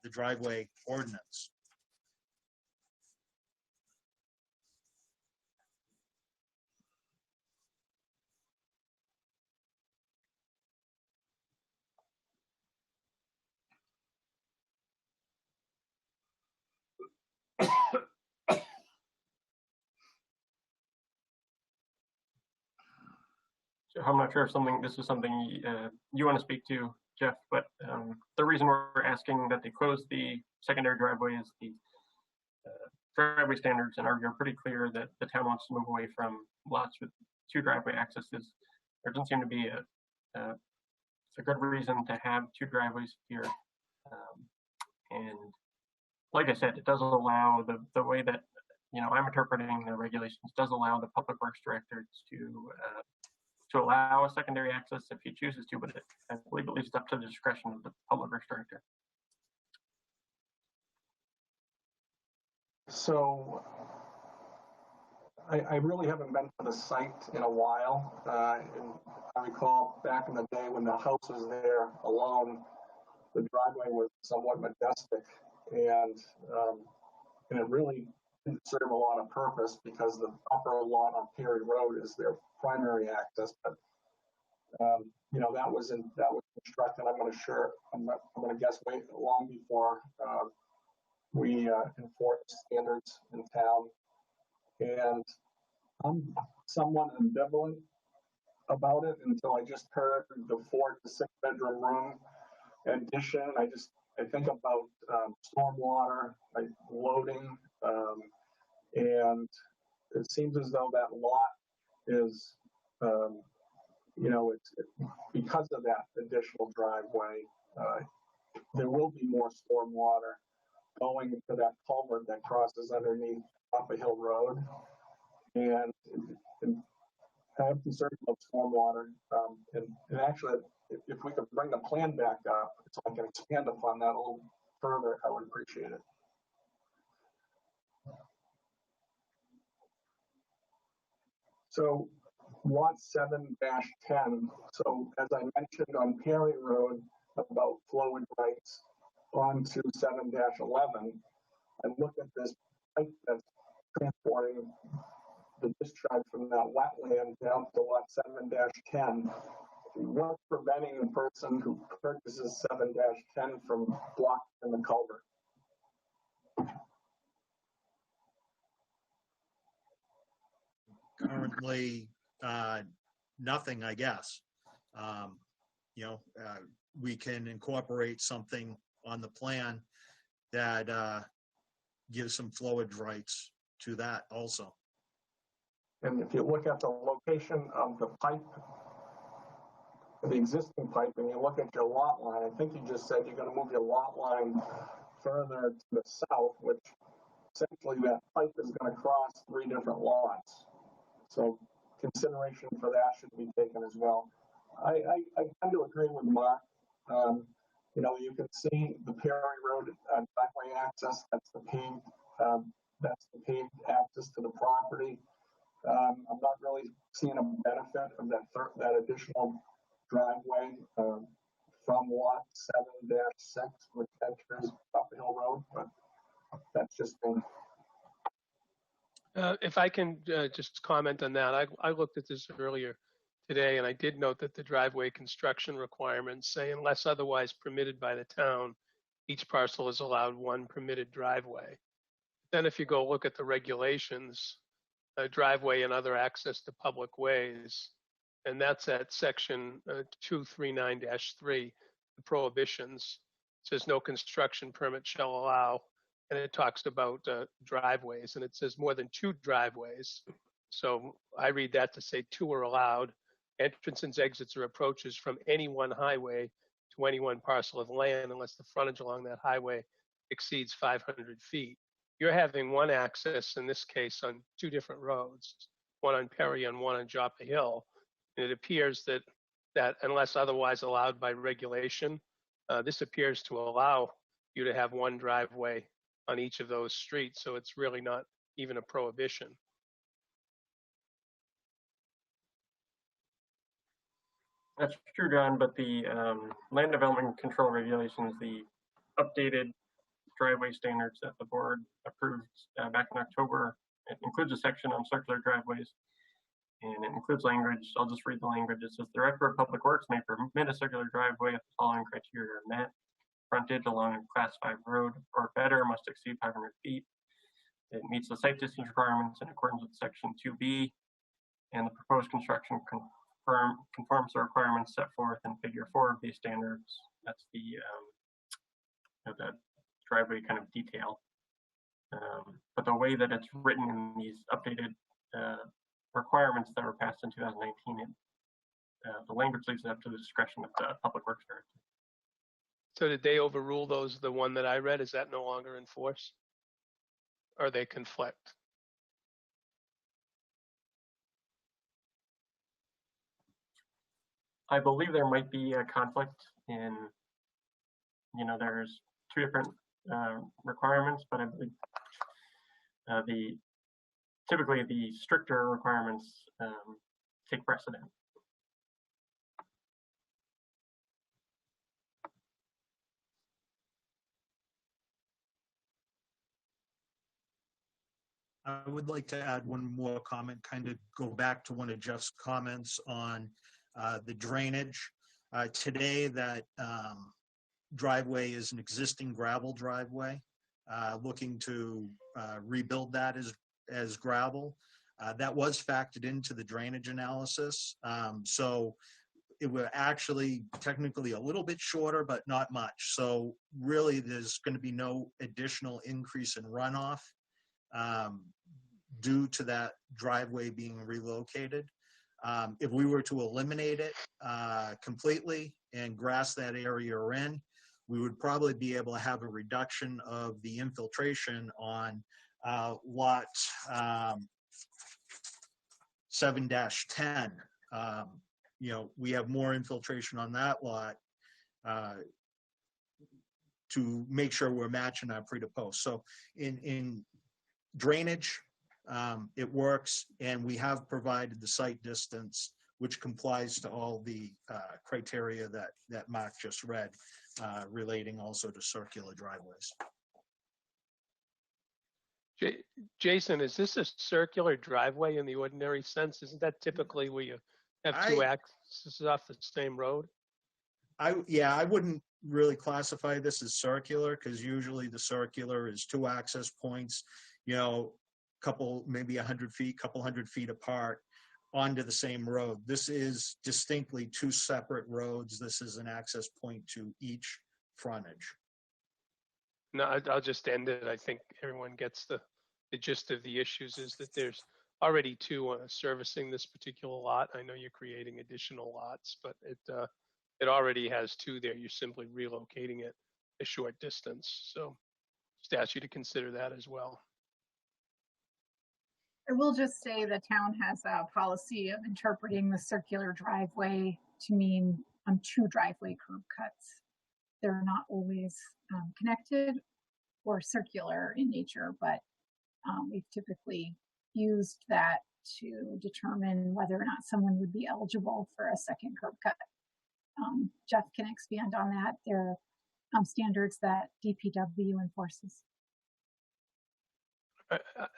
the driveway ordinance. I'm not sure if this is something you want to speak to, Jeff, but the reason we're asking that they close the secondary driveway is the driveway standards and are pretty clear that the town wants to move away from lots with 2 driveway accesses. There doesn't seem to be it's a good reason to have 2 driveways here. And like I said, it does allow the way that, I'm interpreting the regulations does allow the public works director to allow a secondary access if he chooses to, but I believe it leaves up to the discretion of the public works director. So I really haven't been to the site in a while. And I recall back in the day when the house was there alone, the driveway was somewhat majestic, and it really didn't serve a lot of purpose because the upper lot on Perry Road is their primary access. But that was constructed. I'm going to guess way long before we enforced standards in town. And I'm somewhat ambivalent about it until I just heard the 4 to 6 bedroom room addition. I think about stormwater, like loading, and it seems as though that lot is, it's because of that additional driveway, there will be more stormwater going into that culvert that crosses underneath Up a Hill Road, and I have concerns about stormwater. And actually, if we could bring the plan back up so I can expand upon that a little further, I would appreciate it. So lot 7-10. So as I mentioned on Perry Road about flowage rights onto 7-11, I look at this pipe that's transporting the discharge from that wetland down to lot 7-10. What's preventing the person who purchases 7-10 from blocking the culvert? Currently, nothing, I guess. We can incorporate something on the plan that gives some flowage rights to that also. And if you look at the location of the pipe, the existing pipe, and you look at your lot line, I think you just said you're going to move your lot line further to the south, which essentially that pipe is going to cross 3 different lots. So consideration for that should be taken as well. I tend to agree with Mark. You can see the Perry Road driveway access. That's the paved access to the property. I'm not really seeing a benefit of that additional driveway from lot 7-6, which enters Up Hill Road, but that's just me. If I can just comment on that, I looked at this earlier today, and I did note that the driveway construction requirements say, unless otherwise permitted by the town, each parcel is allowed 1 permitted driveway. Then if you go look at the regulations, driveway and other access to public ways, and that's at section 239-3, the prohibitions. It says no construction permit shall allow, and it talks about driveways, and it says more than 2 driveways. So I read that to say 2 are allowed. Entrances, exits, or approaches from any one highway to any one parcel of land unless the frontage along that highway exceeds 500 feet. you're having one access in this case on two different roads, one on Perry and one on Joppa Hill. And it appears that unless otherwise allowed by regulation, this appears to allow you to have one driveway on each of those streets. So it's really not even a prohibition. That's true, John, but the land development control regulations, the updated driveway standards that the board approved back in October, it includes a section on circular driveways, and it includes language. I'll just read the language. It says, the Director of Public Works may permit a circular driveway if the following criteria are met. Frontage along a Class 5 road or better must exceed 500 feet. It meets the site distance requirements in accordance with Section 2B, and the proposed construction conforms to requirements set forth in Figure 4 of these standards. That's the driveway kind of detail. But the way that it's written in these updated requirements that were passed in 2019, the language leaves it up to the discretion of the Public Works Director. So did they overrule the one that I read? Is that no longer in force? Or they conflict? I believe there might be a conflict in, there's two different requirements, but I believe typically the stricter requirements take precedent. I would like to add one more comment, kind of go back to one of Jeff's comments on the drainage. Today, that driveway is an existing gravel driveway, looking to rebuild that as gravel. That was factored into the drainage analysis. So it were actually technically a little bit shorter, but not much. So really, there's going to be no additional increase in runoff due to that driveway being relocated. If we were to eliminate it completely and grass that area in, we would probably be able to have a reduction of the infiltration on lot 7-10. We have more infiltration on that lot to make sure we're matching our pre to post. So in drainage, it works, and we have provided the site distance, which complies to all the criteria that Mark just read, relating also to circular driveways. Jason, is this a circular driveway in the ordinary sense? Isn't that typically where you have two accesses off the same road? I wouldn't really classify this as circular, because usually the circular is two access points, maybe 100 feet, couple hundred feet apart onto the same road. This is distinctly two separate roads. This is an access point to each frontage. No, I'll just end it. I think everyone gets the gist of the issues is that there's already two servicing this particular lot. I know you're creating additional lots, but it already has two there. You're simply relocating it a short distance. So just ask you to consider that as well. I will just say the town has a policy of interpreting the circular driveway to mean two driveway curb cuts. They're not always connected or circular in nature, but we've typically used that to determine whether or not someone would be eligible for a second curb cut. Jeff can expand on that. There are standards that DPW enforces.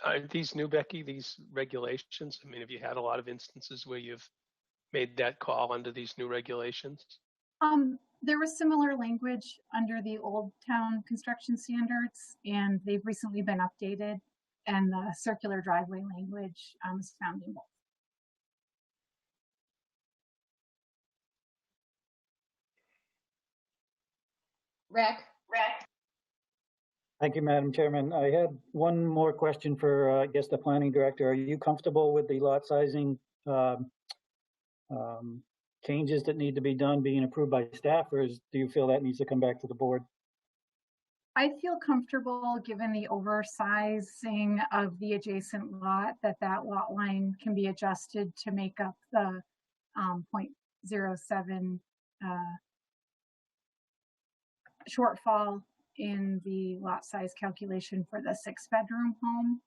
Are these new, Becky, these regulations? I mean, have you had a lot of instances where you've made that call under these new regulations? There was similar language under the old town construction standards, and they've recently been updated, and the circular driveway language is found in both. Rick. Thank you, Madam Chairman. I had one more question for, I guess, the planning director. Are you comfortable with the lot sizing changes that need to be done being approved by staff, or do you feel that needs to come back to the board? I feel comfortable, given the oversizing of the adjacent lot, that lot line can be adjusted to make up the 0.07 shortfall in the lot size calculation for the 6-bedroom home.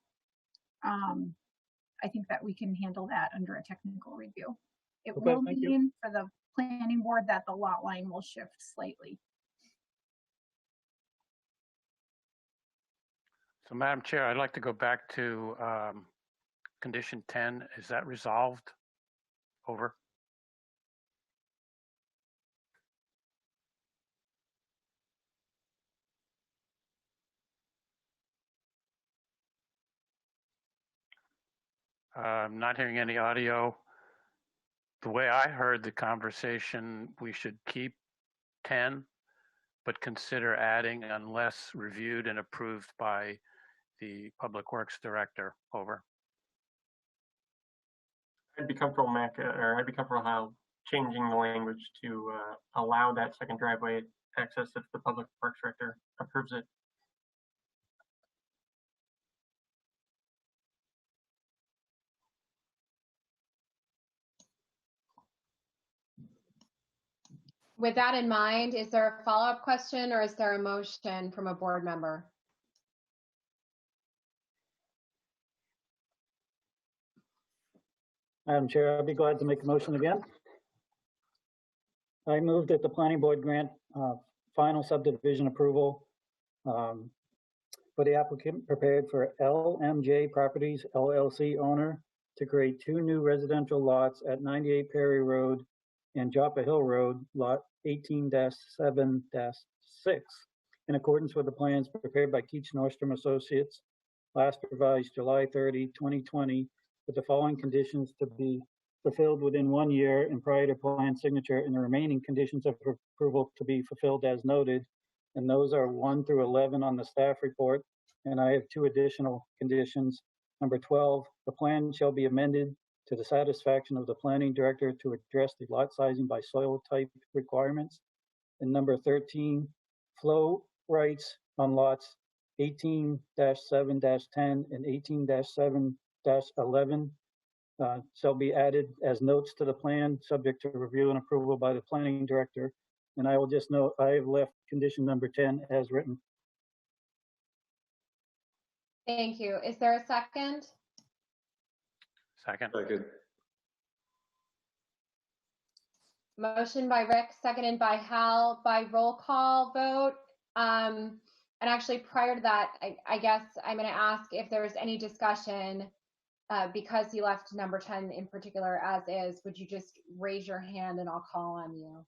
I think that we can handle that under a technical review. It Okay, will thank you. mean for the planning board that the lot line will shift slightly. So Madam Chair, I'd like to go back to condition 10. Is that resolved? Over. I'm not hearing any audio. The way I heard the conversation, we should keep 10, but consider adding unless reviewed and approved by the Public Works Director. Over. I'd be comfortable, Mac, or I'd be comfortable how changing the language to allow that second driveway access if the Public Works Director approves it. With that in mind, is there a follow-up question or is there a motion from a board member? Madam Chair, I'd be glad to make a motion again. I move that the planning board grant final subdivision approval for the applicant prepared for LMJ Properties LLC owner to create 2 new residential lots at 98 Perry Road and Joppa Hill Road, lot 18-7-6, in accordance with the plans prepared by Keach Nordstrom Associates, last revised July 30, 2020, with the following conditions to be fulfilled within 1 year and prior to plan signature, and the remaining conditions of approval to be fulfilled as noted. And those are 1 through 11 on the staff report. And I have 2 additional conditions. Number 12, the plan shall be amended to the satisfaction of the planning director to address the lot sizing by soil type requirements. And number 13, flow rights on lots 18-7-10 and 18-7-11 shall be added as notes to the plan, subject to review and approval by the planning director. And I will just note, I have left condition number 10 as written. Thank you. Is there a second? Second. Second. Motion by Rick, seconded by Hal, by roll call vote. And actually, prior to that, I guess I'm going to ask if there's any discussion because he left number 10 in particular as is. Would you just raise your hand and I'll call on you?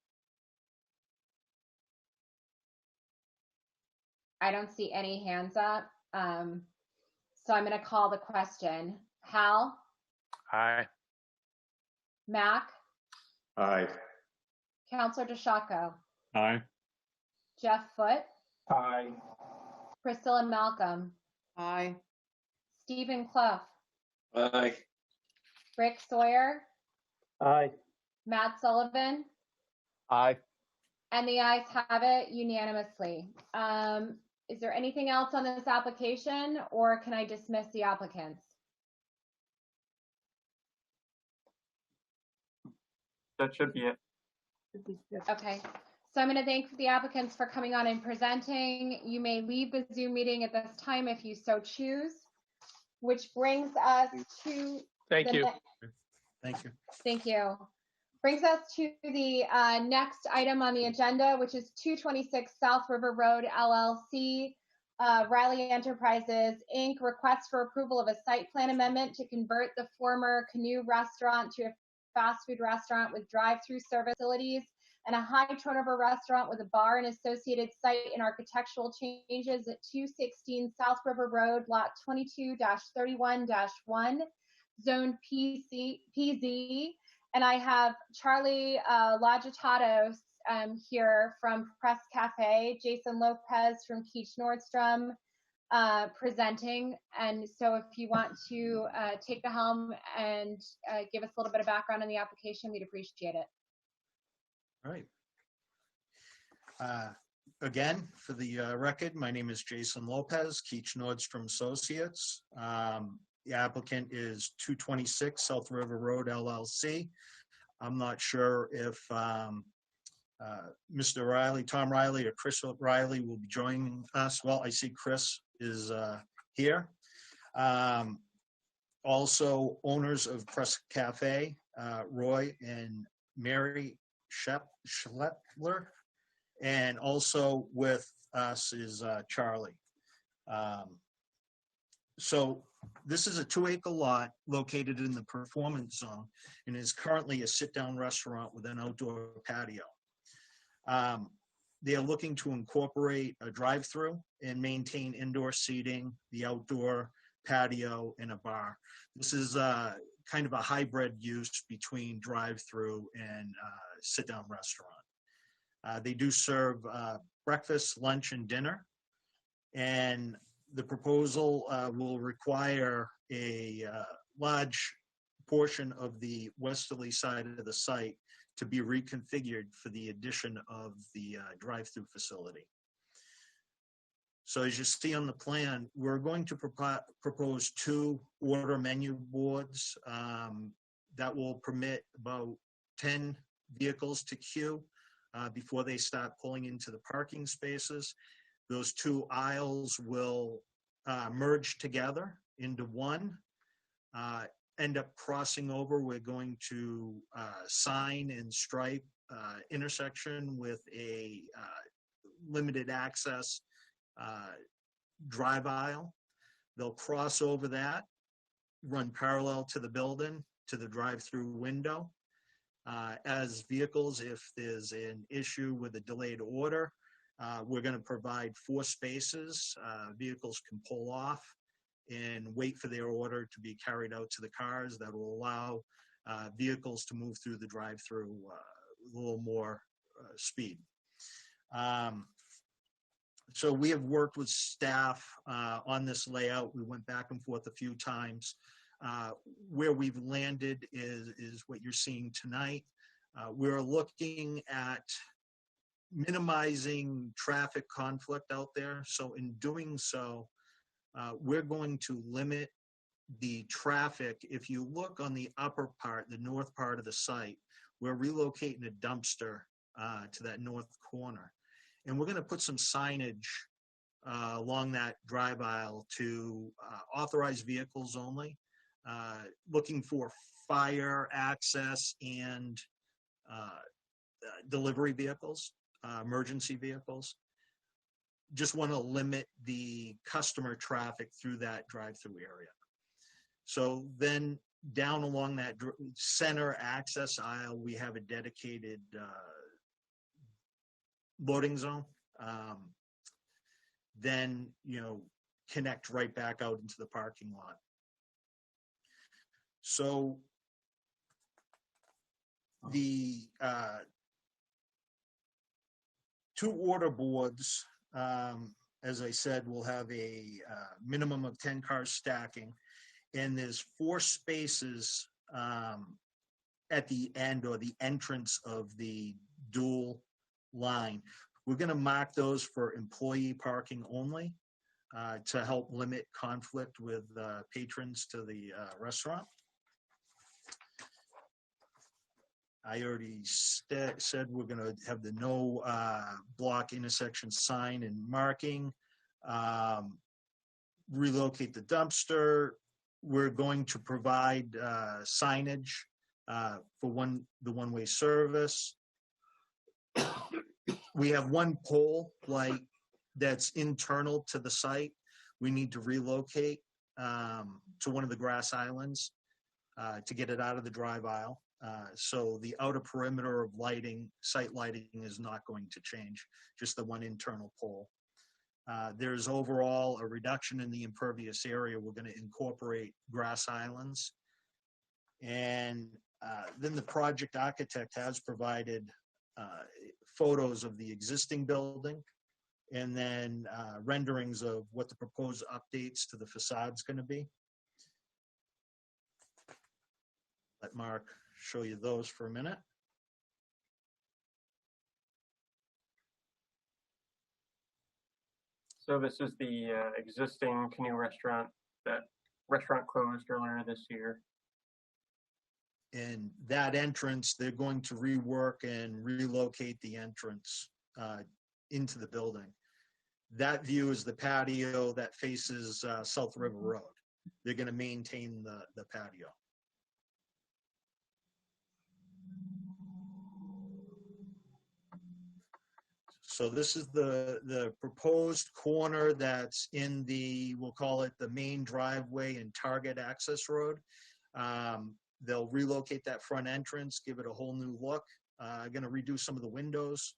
I don't see any hands up. So I'm going to call the question. Hal? Aye. Mac? Aye. Counselor DeShako? Aye. Jeff Foote? Aye. Priscilla Malcolm? Aye. Stephen Clough? Aye. Rick Sawyer? Aye. Matt Sullivan? Aye. And the ayes have it unanimously. Is there anything else on this application, or can I dismiss the applicants? That should be it. Okay, so I'm going to thank the applicants for coming on and presenting. You may leave the Zoom meeting at this time if you so choose, which brings us to Thank you. Thank you. Thank you. Brings us to the next item on the agenda, which is 226 South River Road, LLC, Riley Enterprises, Inc., request for approval of a site plan amendment to convert the former Canoe Restaurant to a fast food restaurant with drive-through service facilities and a high turnover restaurant with a bar and associated site and architectural changes at 216 South River Road, lot 22-31-1, zone PZ. And I have Charlie Lagitatos here from Press Cafe, Jason Lopez from Keach Nordstrom presenting. And so if you want to take the helm and give us a little bit of background on the application, we'd appreciate it. All right. again, for the record, my name is Jason Lopez, Keach Nordstrom Associates. The applicant is 226 South River Road LLC. I'm not sure if Mr. Riley, Tom Riley, or Chris Riley will be joining us. Well, I see Chris is here. Also, owners of Press Cafe, Roy and Mary Schleppler, and also with us is Charlie. So this is a 2-acre lot located in the performance zone and is currently a sit-down restaurant with an outdoor patio. They are looking to incorporate a drive-through and maintain indoor seating, the outdoor patio, and a bar. This is kind of a hybrid use between drive-through and sit-down restaurant. They do serve breakfast, lunch, and dinner. And the proposal will require a large portion of the westerly side of the site to be reconfigured for the addition of the drive-through facility. So as you see on the plan, we're going to propose 2 order menu boards that will permit about 10 vehicles to queue before they start pulling into the parking spaces. Those 2 aisles will merge together into one, end up crossing over. We're going to sign and stripe intersection with a limited access drive aisle. They'll cross over that, run parallel to the building, to the drive-through window. As vehicles, if there's an issue with a delayed order, we're going to provide 4 spaces. Vehicles can pull off and wait for their order to be carried out to the cars. That will allow vehicles to move through the drive-through a little more speed. So we have worked with staff on this layout. We went back and forth a few times. Where we've landed is what you're seeing tonight. We're looking at minimizing traffic conflict out there. So in doing so, we're going to limit the traffic. If you look on the upper part, the north part of the site, we're relocating a dumpster to that north corner. And we're going to put some signage along that drive aisle to authorize vehicles only, looking for fire access and delivery vehicles, emergency vehicles. Just want to limit the customer traffic through that drive-through area. So then down along that center access aisle, we have a dedicated loading zone. Then, connect right back out into the parking lot. So the 2 order boards, as I said, will have a minimum of 10 cars stacking, and there's 4 spaces at the end or the entrance of the dual line. We're going to mark those for employee parking only to help limit conflict with patrons to the restaurant. I already said we're going to have the no block intersection sign and marking, relocate the dumpster. We're going to provide signage for the one-way service. We have 1 pole light that's internal to the site. We need to relocate to one of the grass islands to get it out of the drive aisle. So the outer perimeter of lighting, site lighting, is not going to change, just the 1 internal pole. There's overall a reduction in the impervious area. We're going to incorporate grass islands. And then the project architect has provided photos of the existing building and then renderings of what the proposed updates to the facade's going to be. Let Mark show you those for a minute. So this is the existing canoe restaurant. That restaurant closed earlier this year. And that entrance, they're going to rework and relocate the entrance into the building. That view is the patio that faces South River Road. They're going to maintain the patio. So this is the proposed corner that's in the, we'll call it the main driveway and target access road. They'll relocate that front entrance, give it a whole new look. Going to redo some of the windows.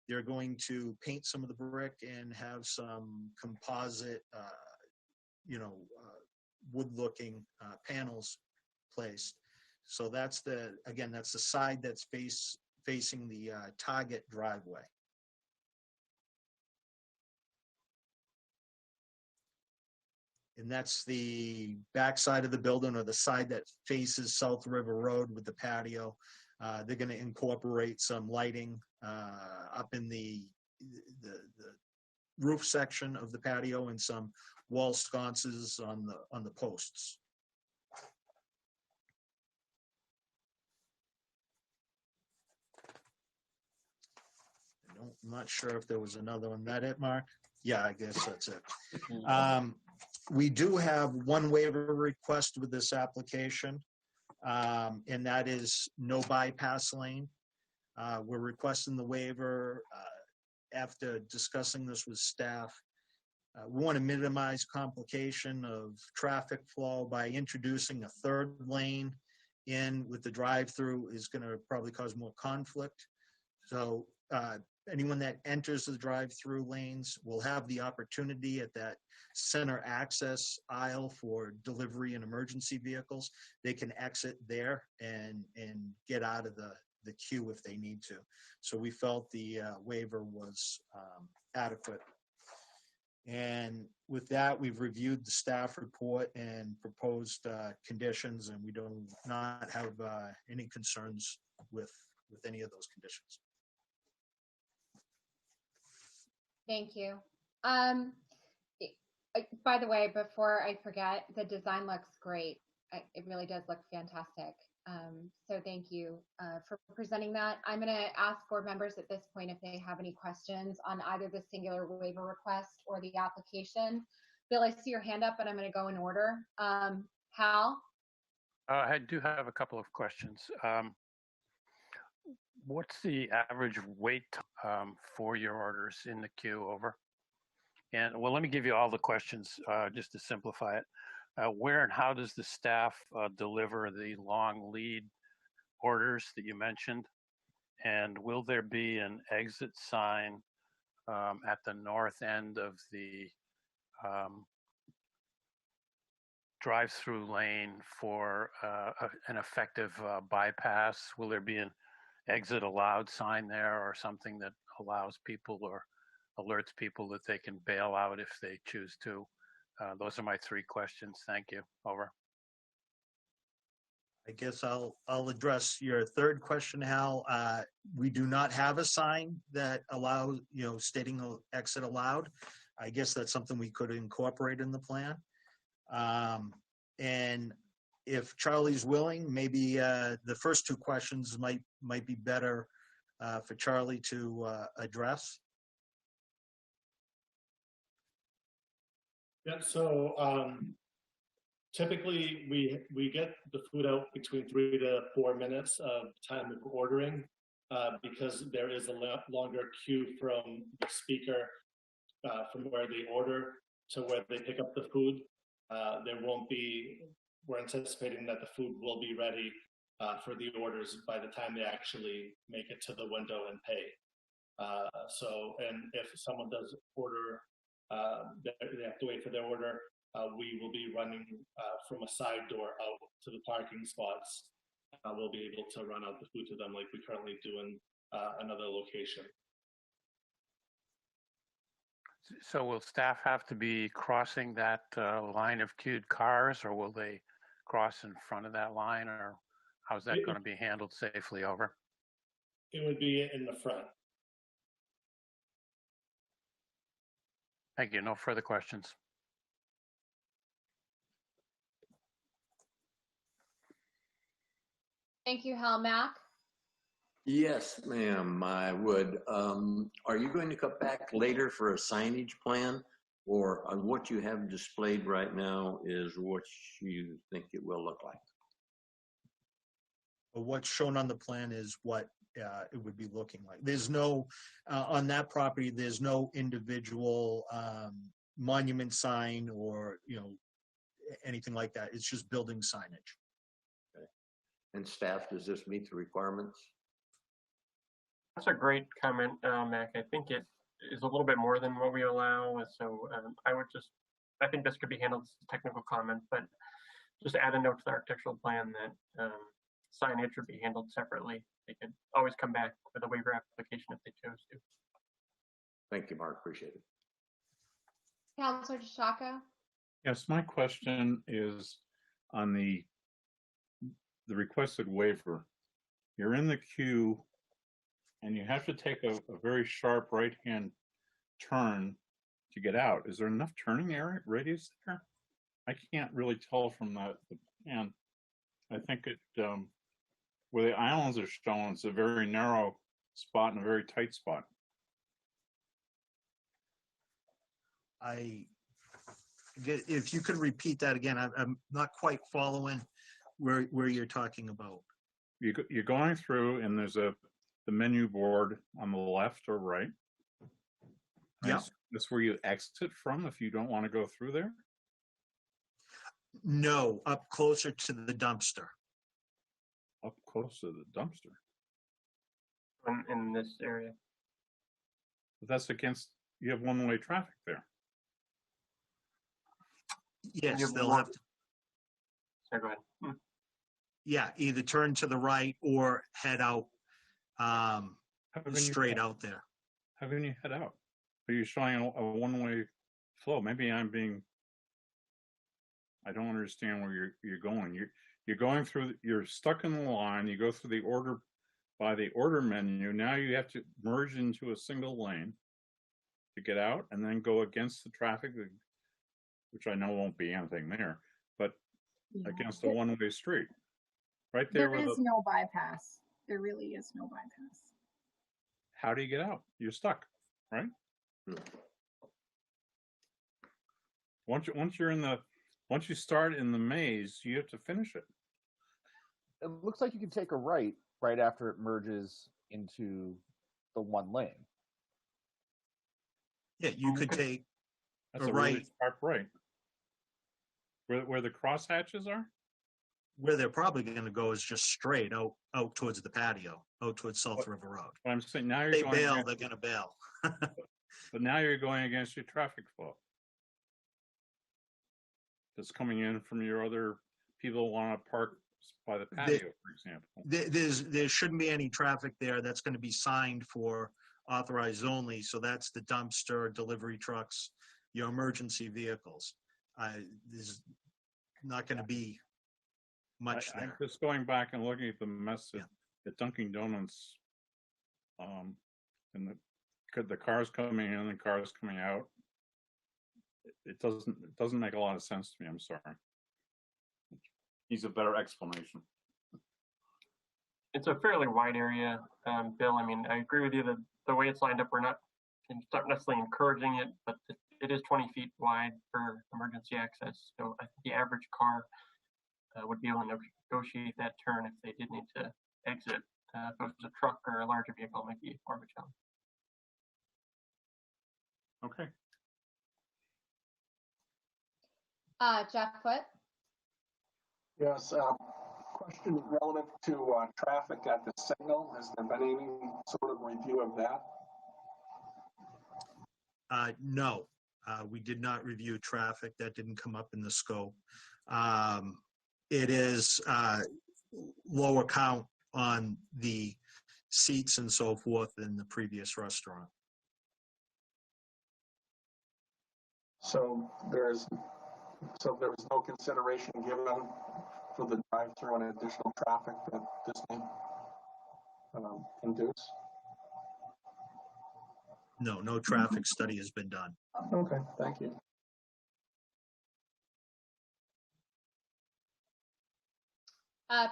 They're going to paint some of the brick and have some composite, wood-looking panels placed. So that's that's the side that's facing the target driveway. And that's the back side of the building, or the side that faces South River Road with the patio. They're going to incorporate some lighting up in the roof section of the patio and some wall sconces on the posts. I'm not sure if there was another one. That it, Mark? Yeah, I guess that's it. We do have one waiver request with this application, and that is no bypass lane. We're requesting the waiver after discussing this with staff. We want to minimize complication of traffic flow by introducing a third lane in with the drive-through is going to probably cause more conflict. So anyone that enters the drive-through lanes will have the opportunity at that center access aisle for delivery and emergency vehicles. They can exit there and get out of the queue if they need to. So we felt the waiver was adequate. And with that, we've reviewed the staff report and proposed conditions, and we do not have any concerns with any of those conditions. Thank you. By the way, before I forget, the design looks great. It really does look fantastic. So thank you for presenting that. I'm going to ask board members at this point if they have any questions on either the singular waiver request or the application. Bill, I see your hand up, but I'm going to go in order. Hal? I do have a couple of questions. What's the average wait for your orders in the queue? Over. And well, let me give you all the questions just to simplify it. Where and how does the staff deliver the long lead orders that you mentioned? And will there be an exit sign at the north end of the drive-through lane for an effective bypass? Will there be an exit allowed sign there, or something that allows people or alerts people that they can bail out if they choose to? Those are my three questions. Thank you. Over. I guess I'll address your third question, Hal. We do not have a sign that allows, stating exit allowed. I guess that's something we could incorporate in the plan. And if Charlie's willing, maybe the first two questions might be better for Charlie to address. Yeah, so typically we get the food out between 3 to 4 minutes of time of ordering because there is a longer queue from the speaker from where they order to where they pick up the food. We're anticipating that the food will be ready for the orders by the time they actually make it to the window and pay. And if someone does order, they have to wait for their order, we will be running from a side door out to the parking spots. We'll be able to run out the food to them like we currently do in another location. So will staff have to be crossing that line of queued cars, or will they cross in front of that line, or how's that going to be handled safely? Over. It would be in the front. Thank you. No further questions. Thank you, Hal. Mac? Yes, ma'am, I would. Are you going to come back later for a signage plan? Or what you have displayed right now is what you think it will look like? What's shown on the plan is what it would be looking like. There's no, on that property, there's no individual monument sign or, anything like that. It's just building signage. Okay. And staff, does this meet the requirements? That's a great comment, Mac. I think it is a little bit more than what we allow. So I think this could be handled as a technical comment, but just add a note to the architectural plan that signage would be handled separately. They could always come back with a waiver application if they chose to. Thank you, Mark. Appreciate it. Councilor DeShaka? Yes, my question is on the requested waiver. You're in the queue and you have to take a very sharp right-hand turn to get out. Is there enough turning area radius there? I can't really tell from the plan. I think where the islands are shown, it's a very narrow spot and a very tight spot. If you could repeat that again, I'm not quite following where you're talking about. You're going through and there's the menu board on the left or right. Yeah. That's where you exit from if you don't want to go through there? No, up closer to the dumpster. Up close to the dumpster? In this area. But that's you have one-way traffic there. Yes, they'll have to. Sorry, go ahead. Yeah, either turn to the right or head out straight out there. How can you head out? Are you showing a one-way flow? Maybe I don't understand where you're going. You're going through, you're stuck in the line, you go through the order menu. Now you have to merge into a single lane to get out and then go against the traffic, which I know won't be anything there, but against a one-way street. Right there. There is no bypass. There really is no bypass. How do you get out? You're stuck, right? Once you start in the maze, you have to finish it. It looks like you can take a right after it merges into the one lane. Yeah, you could take That's a really right. sharp right. Where the crosshatches are? Where they're probably going to go is just straight out towards the patio, out towards South River Road. But I'm saying now They're going to bail. But now you're going against your traffic flow. That's coming in from your other people who want to park by the patio, for example. There shouldn't be any traffic there. That's going to be signed for authorized only. So that's the dumpster, delivery trucks, your emergency vehicles. There's not going to be much there. I'm just going back and looking at the mess at Dunkin' Donuts, and the cars coming in and cars coming out. It doesn't make a lot of sense to me. I'm sorry. Needs a better explanation. It's a fairly wide area, Bill. I mean, I agree with you that the way it's lined up, we're not necessarily encouraging it, but it is 20 feet wide for emergency access. So I think the average car would be able to negotiate that turn if they did need to exit. If it was a truck or a larger vehicle, it might be more of a challenge. Okay. Jeff Foote? Yes, question relative to traffic at the signal. Has there been any sort of review of that? No, we did not review traffic. That didn't come up in the scope. It is lower count on the seats and so forth than the previous restaurant. So there was no consideration given for the drive-through and additional traffic that this may induce? No traffic study has been done. Okay, thank you.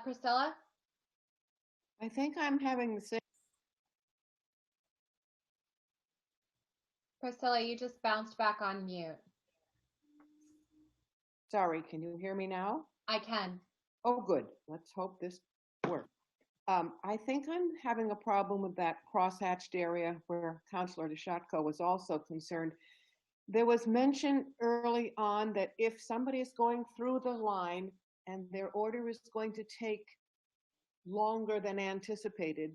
Priscilla? I think I'm having the same. Priscilla, you just bounced back on mute. Sorry, can you hear me now? I can. Oh, good. Let's hope this works. I think I'm having a problem with that crosshatched area where Councillor DeShatko was also concerned. There was mention early on that if somebody is going through the line and their order is going to take longer than anticipated,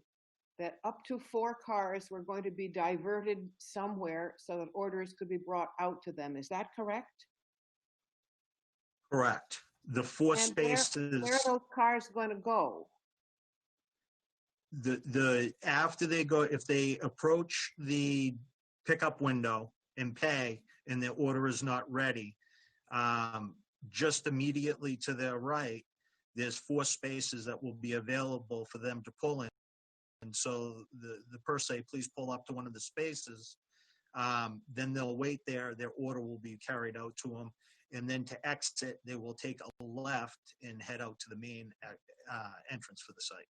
that up to 4 cars were going to be diverted somewhere so that orders could be brought out to them. Is that correct? Correct. The 4 And spaces. where are those cars going to go? The after they go, if they approach the pickup window and pay and their order is not ready, just immediately to their right, there's 4 spaces that will be available for them to pull in. And so the person say, please pull up to one of the spaces. Then they'll wait there. Their order will be carried out to them. And then to exit, they will take a left and head out to the main entrance for the site.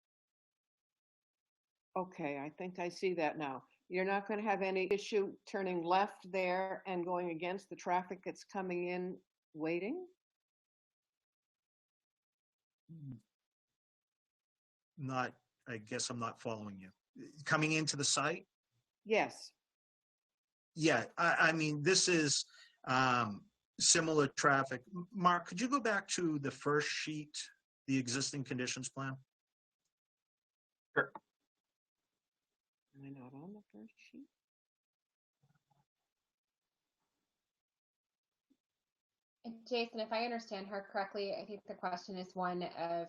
Okay, I think I see that now. You're not going to have any issue turning left there and going against the traffic that's coming in waiting? I guess I'm not following you. Coming into the site? Yes. Yeah, I mean, this is similar traffic. Mark, could you go back to the first sheet, the existing conditions plan? Sure. Am I not on the first sheet? Jason, if I understand her correctly, I think the question is one of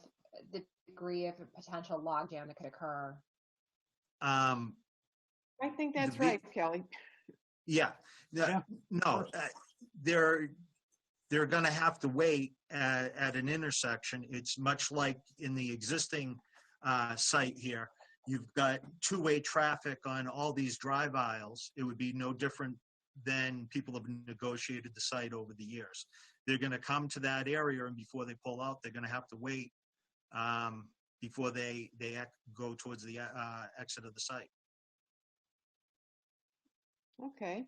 the degree of a potential logjam that could occur. I think that's right, Kelly. Yeah. No, they're going to have to wait at an intersection. It's much like in the existing site here. You've got 2-way traffic on all these drive aisles. It would be no different than people have negotiated the site over the years. They're going to come to that area, and before they pull out, they're going to have to wait before they go towards the exit of the site. Okay.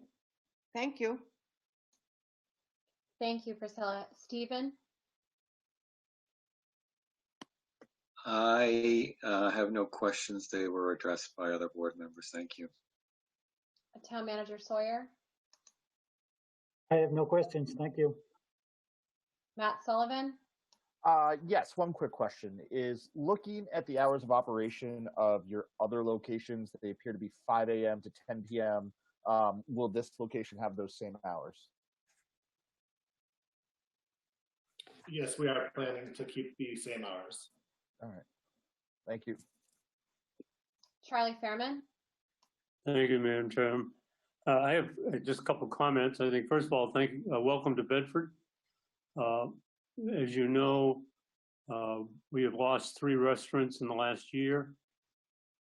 Thank you. Thank you, Priscilla. Stephen? I have no questions. They were addressed by other board members. Thank you. Town Manager Sawyer? I have no questions. Thank you. Matt Sullivan? Yes, one quick question is looking at the hours of operation of your other locations, they appear to be 5 a.m. to 10 p.m. Will this location have those same hours? Yes, we are planning to keep the same hours. All right. Thank you. Charlie Fairman? Thank you, Madam Chair. I have just a couple of comments. I think, first of all, welcome to Bedford. As you know, we have lost 3 restaurants in the last year,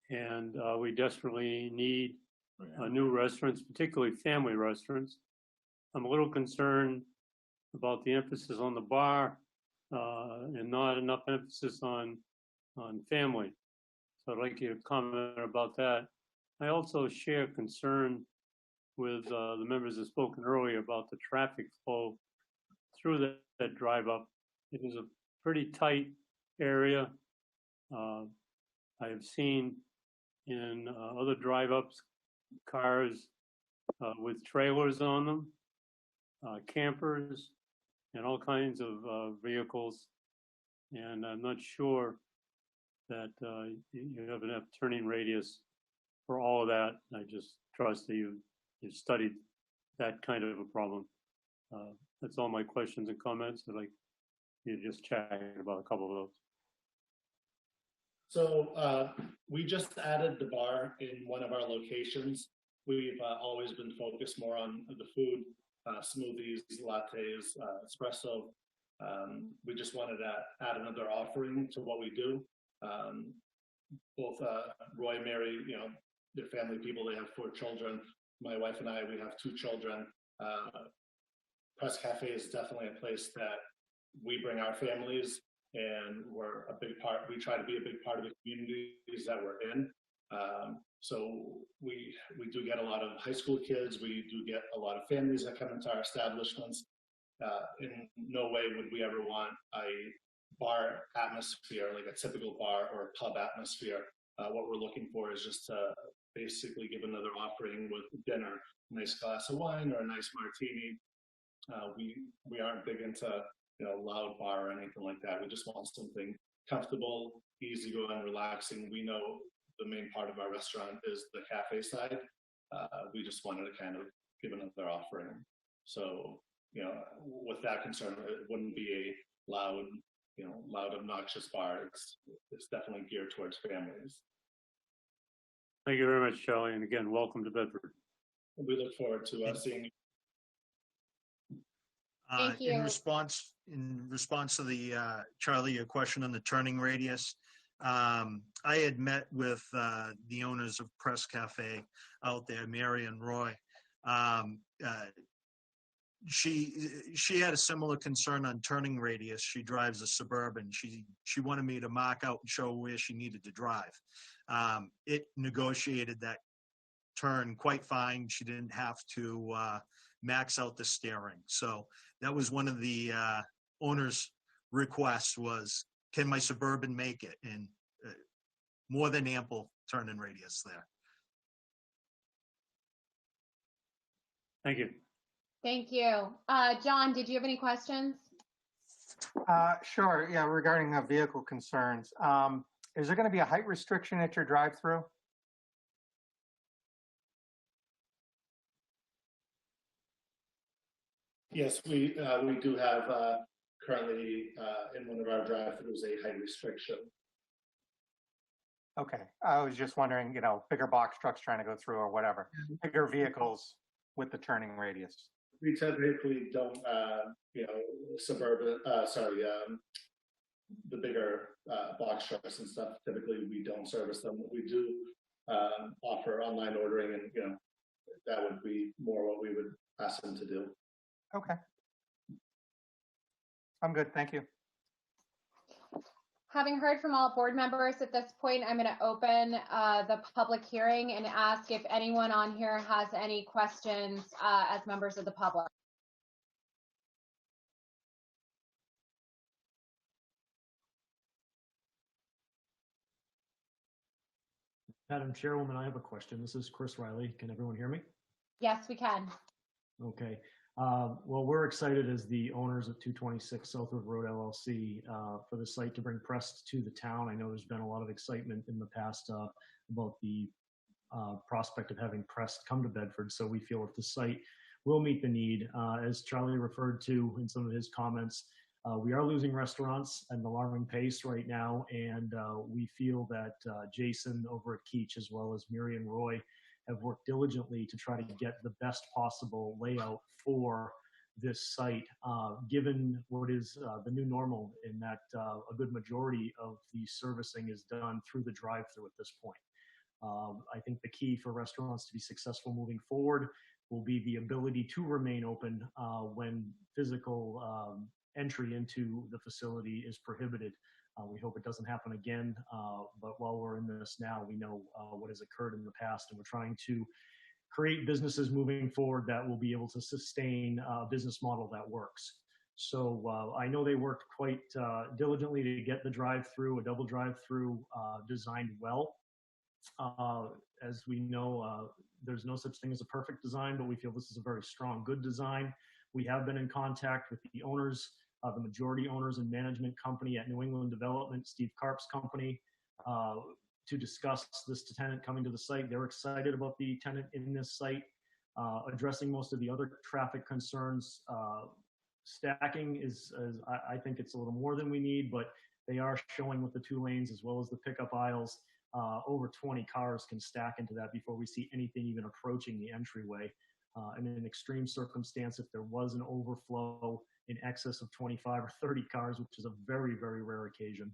and we desperately need new restaurants, particularly family restaurants. I'm a little concerned about the emphasis on the bar and not enough emphasis on family. So I'd like you to comment about that. I also share concern with the members that spoken earlier about the traffic flow through that drive up. It is a pretty tight area. I have seen in other drive ups cars with trailers on them, campers, and all kinds of vehicles. And I'm not sure that you have enough turning radius for all of that. I just trust that you've studied that kind of a problem. That's all my questions and comments. I'd like you to just chat about a couple of those. So we just added the bar in one of our locations. We've always been focused more on the food, smoothies, lattes, espresso. We just wanted to add another offering to what we do. Both Roy and Mary, they're family people, they have 4 children. my wife and I, we have 2 children. Press Cafe is definitely a place that we bring our families, and we're a big part. We try to be a big part of the communities that we're in. So we do get a lot of high school kids. We do get a lot of families that come into our establishments. In no way would we ever want a bar atmosphere, like a typical bar or pub atmosphere. What we're looking for is just to basically give another offering with dinner, a nice glass of wine or a nice martini. We aren't big into loud bar or anything like that. We just want something comfortable, easygoing, relaxing. We know the main part of our restaurant is the cafe side. We just wanted to kind of give another offering. So, with that concern, it wouldn't be a loud, obnoxious bar. It's definitely geared towards families. Thank you very much, Charlie. And again, welcome to Bedford. We look forward to seeing you. Thank you. In response to the Charlie, your question on the turning radius, I had met with the owners of Press Cafe out there, Mary and Roy. She had a similar concern on turning radius. She drives a Suburban. She wanted me to mark out and show where she needed to drive. It negotiated that turn quite fine. She didn't have to max out the steering. So that was one of the owner's requests was, can my Suburban make it? And more than ample turn-in radius there. Thank you. Thank you. John, did you have any questions? Sure. Yeah, regarding vehicle concerns. Is there going to be a height restriction at your drive-through? Yes, we do have currently in one of our drive-throughs a height restriction. Okay. I was just wondering, bigger box trucks trying to go through or whatever, bigger vehicles with the turning radius. We typically don't, Suburban, the bigger box trucks and stuff, typically we don't service them. We do offer online ordering, and, that would be more what we would ask them to do. Okay. I'm good. Thank you. Having heard from all board members at this point, I'm going to open the public hearing and ask if anyone on here has any questions as members of the public. Madam Chairwoman, I have a question. This is Chris Riley. Can everyone hear me? Yes, we can. Okay. Well, we're excited as the owners of 226 Southwood Road LLC for the site to bring Prest to the town. I know there's been a lot of excitement in the past about the prospect of having Prest come to Bedford. So we feel if the site will meet the need, as Charlie referred to in some of his comments, we are losing restaurants at an alarming pace right now. And we feel that Jason over at Keach, as well as Miri and Roy, have worked diligently to try to get the best possible layout for this site, given what is the new normal in that a good majority of the servicing is done through the drive-through at this point. I think the key for restaurants to be successful moving forward will be the ability to remain open when physical entry into the facility is prohibited. We hope it doesn't happen again, but while we're in this now, we know what has occurred in the past, and we're trying to create businesses moving forward that will be able to sustain a business model that works. So I know they worked quite diligently to get the drive-through, a double drive-through designed well. As we know, there's no such thing as a perfect design, but we feel this is a very strong, good design. We have been in contact with the owners, the majority owners and management company at New England Development, Steve Karp's company, to discuss this tenant coming to the site. They're excited about the tenant in this site, addressing most of the other traffic concerns. Stacking I think it's a little more than we need, but they are showing with the 2 lanes as well as the pickup aisles, over 20 cars can stack into that before we see anything even approaching the entryway. And in an extreme circumstance, if there was an overflow in excess of 25 or 30 cars, which is a very, very rare occasion,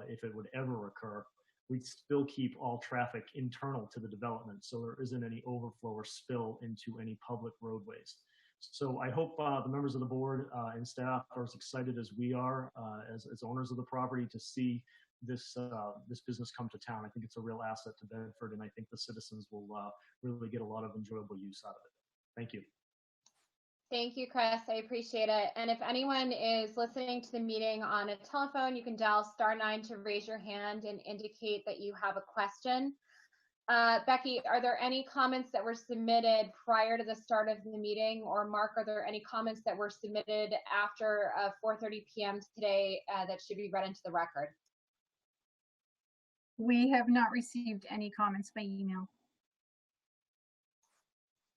if it would ever occur, we'd still keep all traffic internal to the development, so there isn't any overflow or spill into any public roadways. So I hope the members of the board and staff are as excited as we are as owners of the property to see this business come to town. I think it's a real asset to Bedford, and I think the citizens will really get a lot of enjoyable use out of it. Thank you. Thank you, Chris. I appreciate it. And if anyone is listening to the meeting on a telephone, you can dial *9 to raise your hand and indicate that you have a question. Becky, are there any comments that were submitted prior to the start of the meeting? Or Mark, are there any comments that were submitted after 4:30 p.m. today that should be read into the record? We have not received any comments by email.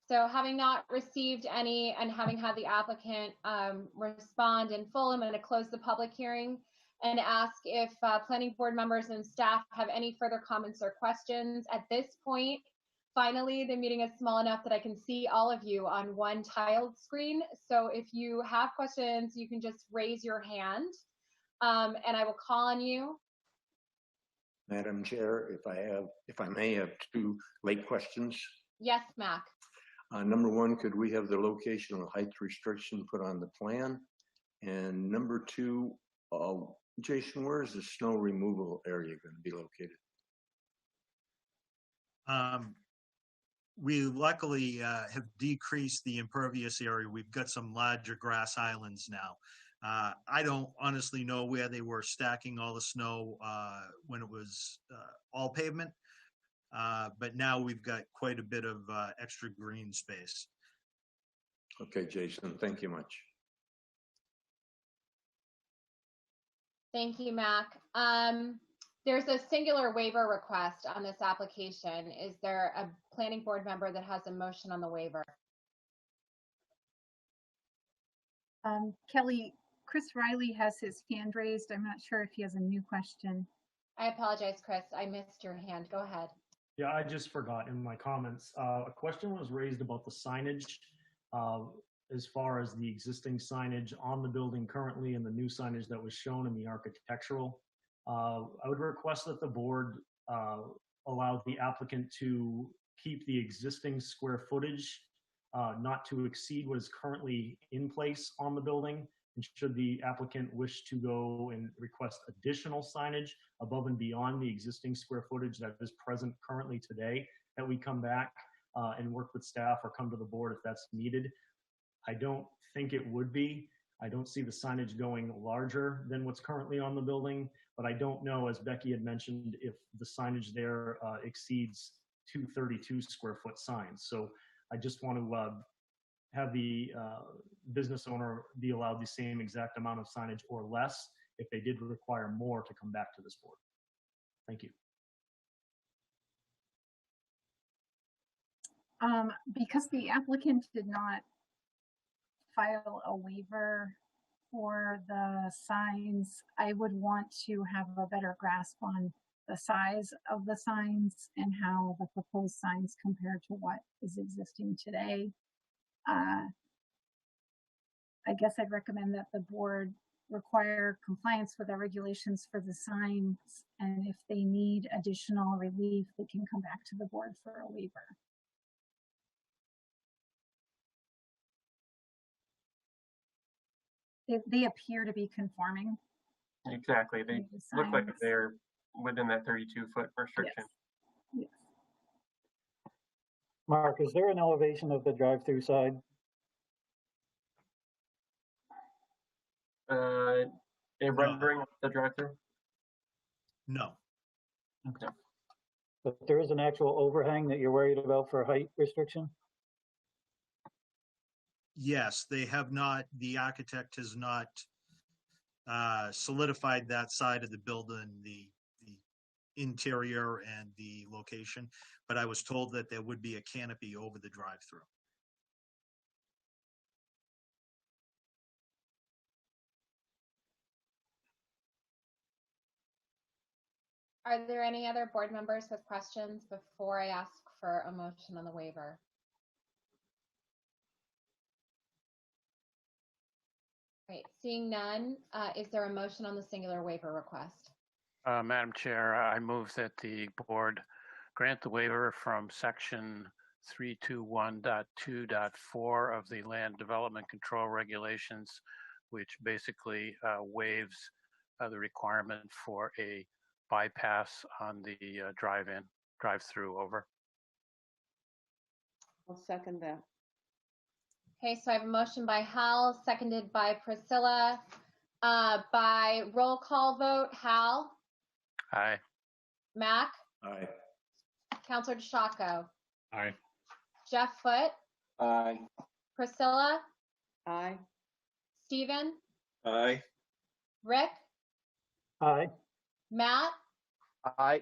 So having not received any and having had the applicant respond in full, I'm going to close the public hearing and ask if planning board members and staff have any further comments or questions. At this point, finally, the meeting is small enough that I can see all of you on one tiled screen. So if you have questions, you can just raise your hand and I will call on you. Madam Chair, if I may have two late questions. Yes, Mac. Number one, could we have the location of height restriction put on the plan? And number two, Jason, where is the snow removal area going to be located? We luckily have decreased the impervious area. We've got some larger grass islands now. I don't honestly know where they were stacking all the snow when it was all pavement. But now we've got quite a bit of extra green space. Okay, Jason, thank you much. Thank you, Mac. There's a singular waiver request on this application. Is there a planning board member that has a motion on the waiver? Kelly, Chris Riley has his hand raised. I'm not sure if he has a new question. I apologize, Chris. I missed your hand. Go ahead. Yeah, I just forgot in my comments. A question was raised about the signage as far as the existing signage on the building currently and the new signage that was shown in the architectural. I would request that the board allow the applicant to keep the existing square footage not to exceed what is currently in place on the building. And should the applicant wish to go and request additional signage above and beyond the existing square footage that is present currently today, that we come back and work with staff or come to the board if that's needed. I don't think it would be. I don't see the signage going larger than what's currently on the building, but I don't know, as Becky had mentioned, if the signage there exceeds 232 square foot signs. So I just want to have the business owner be allowed the same exact amount of signage or less if they did require more to come back to this board. Thank you. Because the applicant did not file a waiver for the signs, I would want to have a better grasp on the size of the signs and how the proposed signs compare to what is existing today. I guess I'd recommend that the board require compliance with the regulations for the signs, and if they need additional relief, they can come back to the board for a waiver. They appear to be conforming. Exactly. They look like they're within that 32-foot restriction. Yes. Yes. Mark, is there an elevation of the drive-through side? A rendering of the drive-through? No. Okay. But there is an actual overhang that you're worried about for height restriction? Yes, they have not, the architect has not solidified that side of the building, the interior and the location, but I was told that there would be a canopy over the drive-through. Are there any other board members with questions before I ask for a motion on the waiver? Right, seeing none, is there a motion on the singular waiver request? Madam Chair, I move that the board grant the waiver from section 321.2.4 of the Land Development Control Regulations, which basically waives the requirement for a bypass on the drive-through. Over. I'll second that. Okay, so I have a motion by Hal, seconded by Priscilla. By roll call vote, Hal, Aye. Mac, Aye. Counselor DeShako, Aye. Jeff Foote, Aye. Priscilla, Aye. Stephen, Aye. Rick, Aye. Matt. Aye.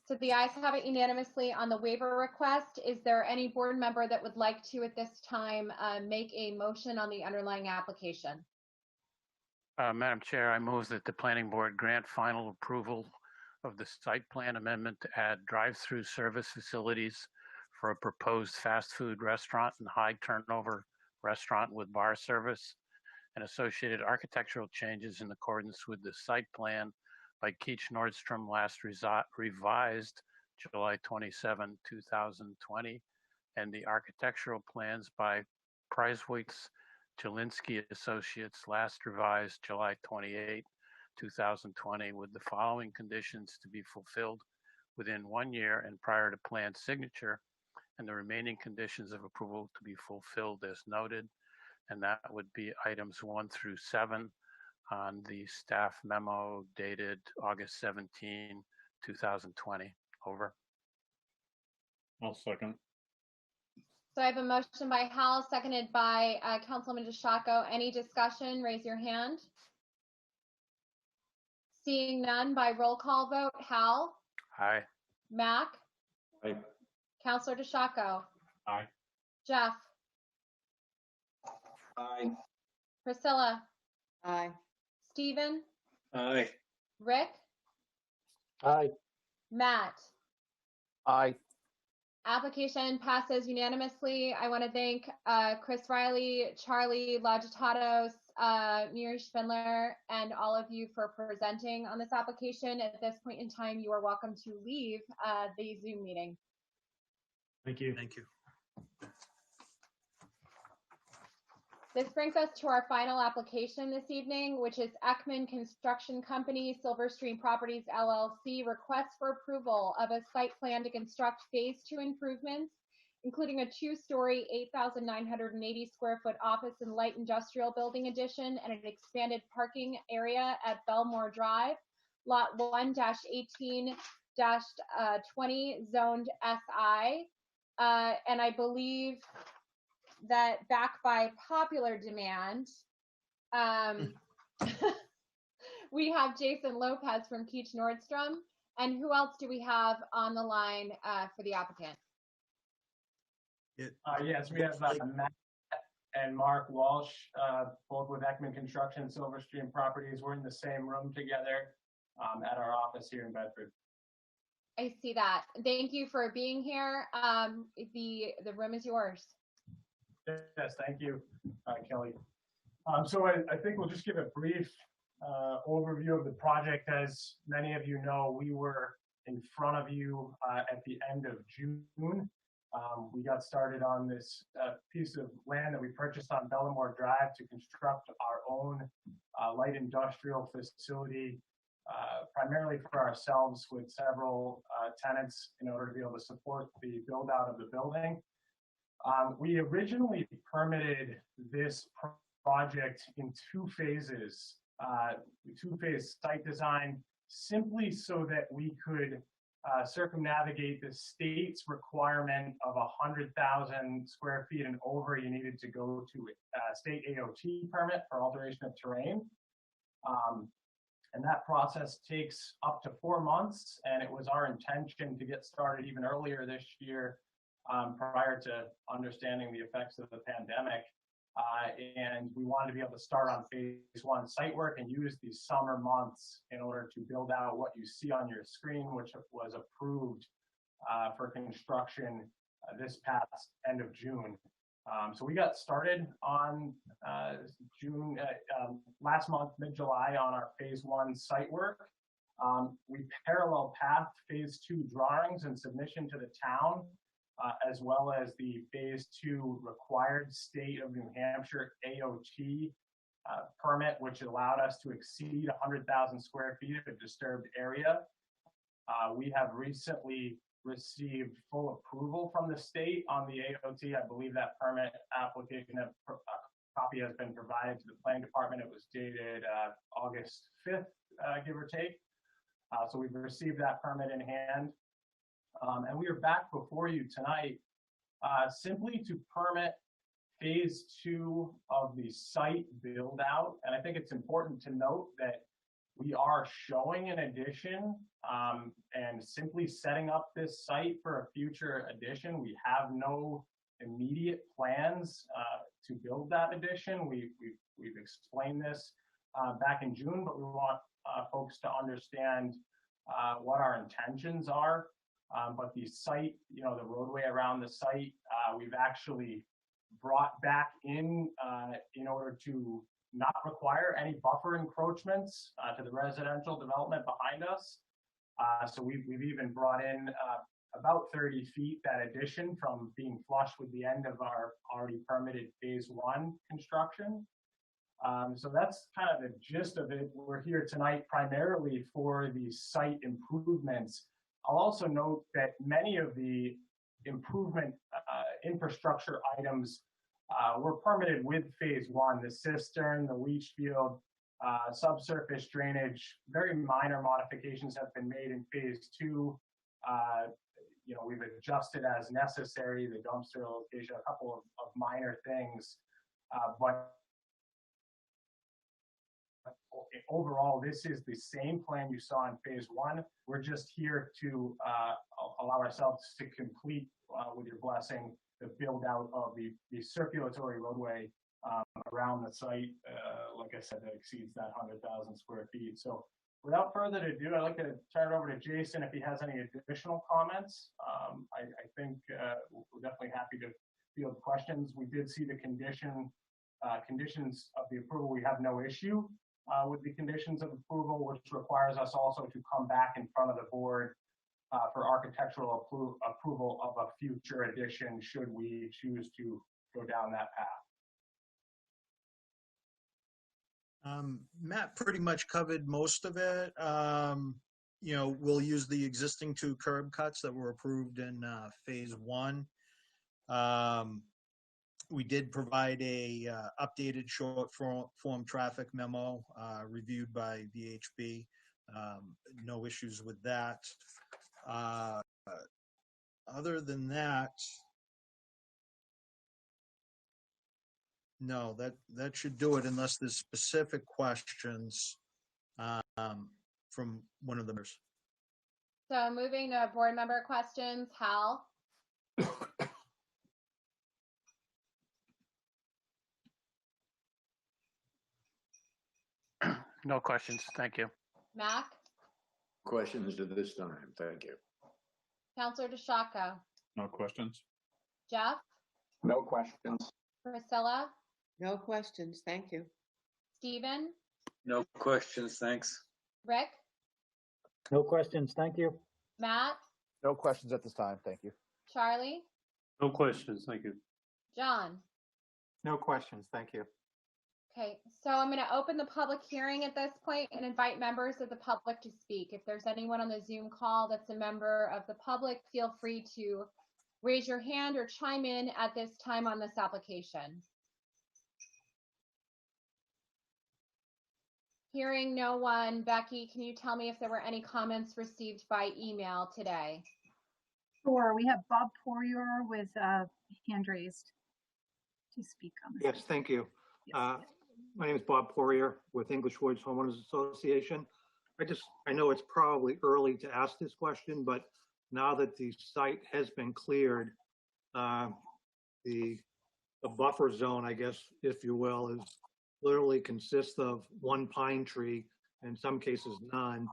So the ayes have it unanimously on the waiver request. Is there any board member that would like to, at this time, make a motion on the underlying application? Madam Chair, I move that the planning board grant final approval of the site plan amendment to add drive-through service facilities for a proposed fast food restaurant and high turnover restaurant with bar service and associated architectural changes in accordance with the site plan by Keach Nordstrom, last revised July 27, 2020, and the architectural plans by Preiswitz Jelinski Associates, last revised July 28, 2020, with the following conditions to be fulfilled within 1 year and prior to plan signature, and the remaining conditions of approval to be fulfilled as noted. And that would be items 1 through 7 on the staff memo dated August 17, 2020. Over. I'll second. So I have a motion by Hal, seconded by Councilwoman DeShako. Any discussion? Raise your hand. Seeing none, by roll call vote, Hal, Aye. Mac, Aye. Councilor DeShako, Aye. Jeff, Aye. Priscilla, Aye. Stephen, Aye. Rick, Aye. Matt. Aye. Application passes unanimously. I want to thank Chris Riley, Charlie Logitatos, Miri Spindler, and all of you for presenting on this application. At this point in time, you are welcome to leave the Zoom meeting. Thank you. Thank you. This brings us to our final application this evening, which is Ekman Construction Company, Silverstream Properties LLC, request for approval of a site plan to construct phase 2 improvements, including a 2-story, 8,980 square foot office and light industrial building addition and an expanded parking area at Belmore Drive, lot 1-18-20, zoned SI. And I believe that back by popular demand, we have Jason Lopez from Keach Nordstrom. And who else do we have on the line for the applicant? Yes, we have Matt and Mark Walsh, both with Ekman Construction, Silverstream Properties. We're in the same room together at our office here in Bedford. I see that. Thank you for being here. The room is yours. Yes, thank you, Kelly. So I think we'll just give a brief overview of the project. As many of you know, we were in front of you at the end of June. We got started on this piece of land that we purchased on Belmore Drive to construct our own light industrial facility, primarily for ourselves with several tenants in order to be able to support the build out of the building. We originally permitted this project in 2 phases, 2-phase site design, simply so that we could circumnavigate the state's requirement of 100,000 square feet and over. You needed to go to a state AOT permit for alteration of terrain. And that process takes up to 4 months, and it was our intention to get started even earlier this year, prior to understanding the effects of the pandemic. And we wanted to be able to start on phase 1 site work and use these summer months in order to build out what you see on your screen, which was approved for construction this past end of June. So we got started on last month, mid-July, on our phase 1 site work. We parallel path phase 2 drawings and submission to the town, as well as the phase 2 required state of New Hampshire AOT permit, which allowed us to exceed 100,000 square feet of disturbed area. We have recently received full approval from the state on the AOT. I believe that permit application, a copy has been provided to the planning department. It was dated August 5th, give or take. So we've received that permit in hand. And we are back before you tonight simply to permit phase 2 of the site build out. And I think it's important to note that we are showing an addition and simply setting up this site for a future addition. We have no immediate plans to build that addition. We've explained this back in June, but we want folks to understand what our intentions are. But the site, the roadway around the site, we've actually brought back in order to not require any buffer encroachments to the residential development behind us. So we've even brought in about 30 feet, that addition from being flush with the end of our already permitted phase 1 construction. So that's kind of the gist of it. We're here tonight primarily for the site improvements. I'll also note that many of the improvement infrastructure items were permitted with phase 1, the cistern, the leach field, subsurface drainage. Very minor modifications have been made in phase 2. We've adjusted as necessary, the dumpster location, a couple of minor things, but overall, this is the same plan you saw in phase 1. We're just here to allow ourselves to complete, with your blessing, the build out of the circulatory roadway around the site. Like I said, that exceeds that 100,000 square feet. So without further ado, I'd like to turn it over to Jason if he has any additional comments. I think we're definitely happy to field questions. We did see the conditions of the approval. We have no issue with the conditions of approval, which requires us also to come back in front of the board for architectural approval of a future addition should we choose to go down that path. Matt pretty much covered most of it. We'll use the existing 2 curb cuts that were approved in phase 1. We did provide a updated short form traffic memo reviewed by VHB. No issues with that. Other than that, no, that should do it unless there's specific questions from one of the members. So moving to board member questions, Hal. No questions. Thank you. Mac. Questions at this time. Thank you. Counselor DeShako. No questions. Jeff. No questions. Priscilla. No questions. Thank you. Stephen. No questions, thanks. Rick. No questions. Thank you. Matt. No questions at this time. Thank you. Charlie. No questions. Thank you. John. No questions. Thank you. Okay, so I'm going to open the public hearing at this point and invite members of the public to speak. If there's anyone on the Zoom call that's a member of the public, feel free to raise your hand or chime in at this time on this application. Hearing no one, Becky, can you tell me if there were any comments received by email today? Sure, we have Bob Poirier with hand raised to speak on this. Yes, thank you. My name is Bob Poirier with English Woods Homeowners Association. I know it's probably early to ask this question, but now that the site has been cleared, the buffer zone, I guess, if you will, is literally consists of 1 pine tree, in some cases none,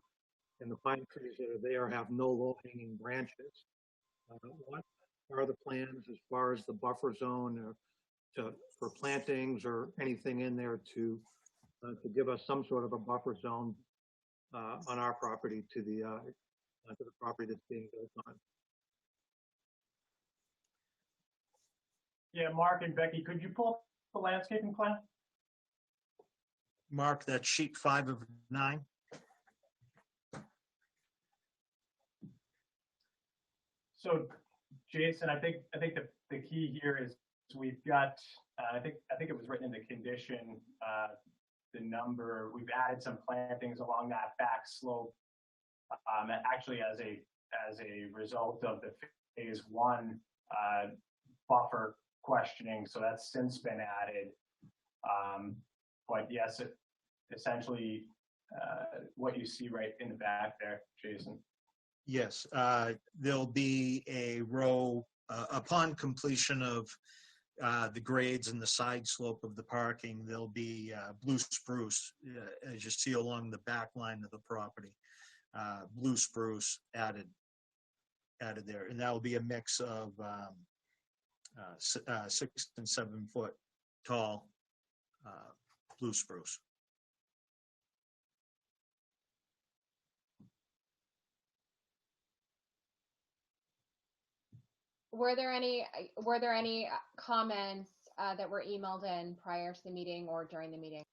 and the pine trees that are there have no low-hanging branches. What are the plans as far as the buffer zone for plantings or anything in there to give us some sort of a buffer zone on our property to the property that's being built on. Yeah, Mark and Becky, could you pull up the landscaping plan? Mark, that's sheet 5 of 9. So, Jason, I think the key here is we've got. I think it was written in the condition. The number we've added some plantings along that back slope. Actually, as a result of the phase 1 buffer questioning, so that's since been added. But yes, essentially what you see right in the back there, Jason. Yes, there'll be a row upon completion of the grades and the side slope of the parking. There'll be blue spruce, as you see along the back line of the property. Blue spruce added there, and that will be a mix of 6 and 7 foot tall blue spruce. Were there any comments that were emailed in prior to the meeting or during the meeting?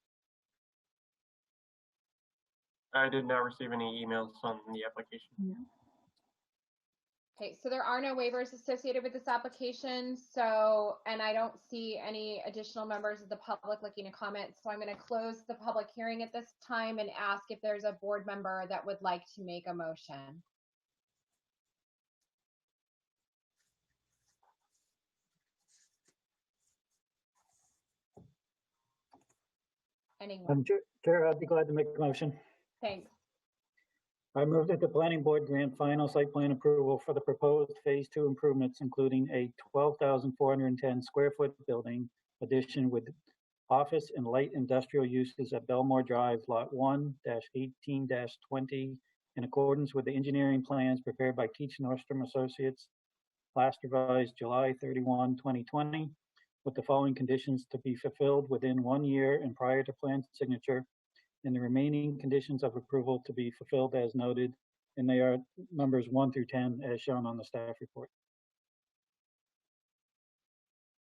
I did not receive any emails on the application. No. Okay, so there are no waivers associated with this application. So, and I don't see any additional members of the public looking to comment. So I'm going to close the public hearing at this time and ask if there's a board member that would like to make a motion. Anyone? Chair, I'd be glad to make a motion. Thanks. I move that the planning board grant final site plan approval for the proposed phase 2 improvements, including a 12,410 square foot building addition with office and light industrial uses at Belmore Drive, lot 1-18-20, in accordance with the engineering plans prepared by Keach Nordstrom Associates, last revised July 31, 2020, with the following conditions to be fulfilled within 1 year and prior to plan signature, and the remaining conditions of approval to be fulfilled as noted, and they are numbers 1 through 10 as shown on the staff report.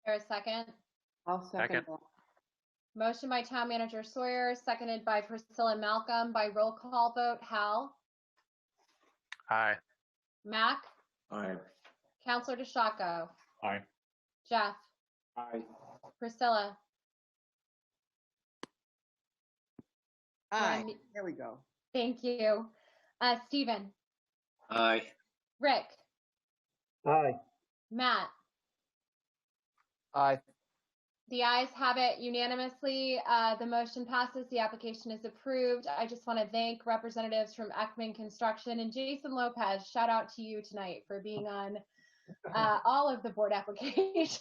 There a second? I'll second that. Motion by Town Manager Sawyer, seconded by Priscilla Malcolm. By roll call vote, Hal? Aye. Mac? Aye. Counselor DeShocco? Aye. Jeff? Aye. Priscilla? Aye. There we go. Thank you. Stephen? Aye. Rick? Aye. Matt? Aye. The ayes have it unanimously. The motion passes. The application is approved. I just want to thank representatives from Ekman Construction and Jason Lopez. Shout out to you tonight for being on all of the board applications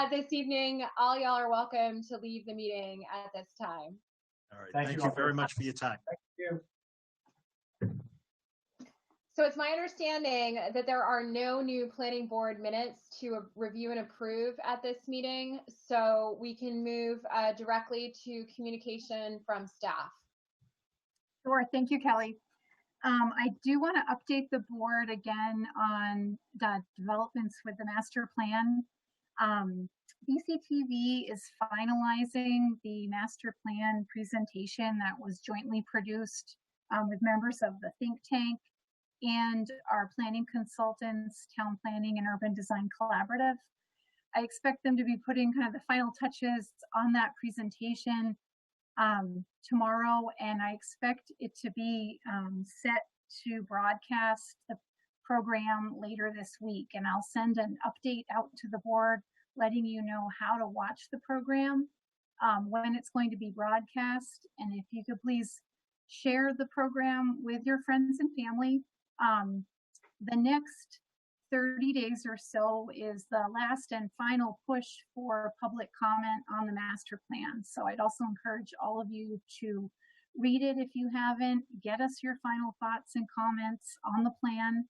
this evening. All y'all are welcome to leave the meeting at this time. All right. Thank Thank you you very much for your time. Thank you. So it's my understanding that there are no new planning board minutes to review and approve at this meeting. So we can move directly to communication from staff. Sure, thank you, Kelly. I do want to update the board again on the developments with the master plan. BCTV is finalizing the master plan presentation that was jointly produced with members of the think tank and our planning consultants, Town Planning and Urban Design Collaborative. I expect them to be putting kind of the final touches on that presentation tomorrow, and I expect it to be set to broadcast the program later this week. And I'll send an update out to the board, letting you know how to watch the program, when it's going to be broadcast. And if you could please share the program with your friends and family. The next 30 days or so is the last and final push for public comment on the master plan. So I'd also encourage all of you to read it if you haven't. Get us your final thoughts and comments on the plan.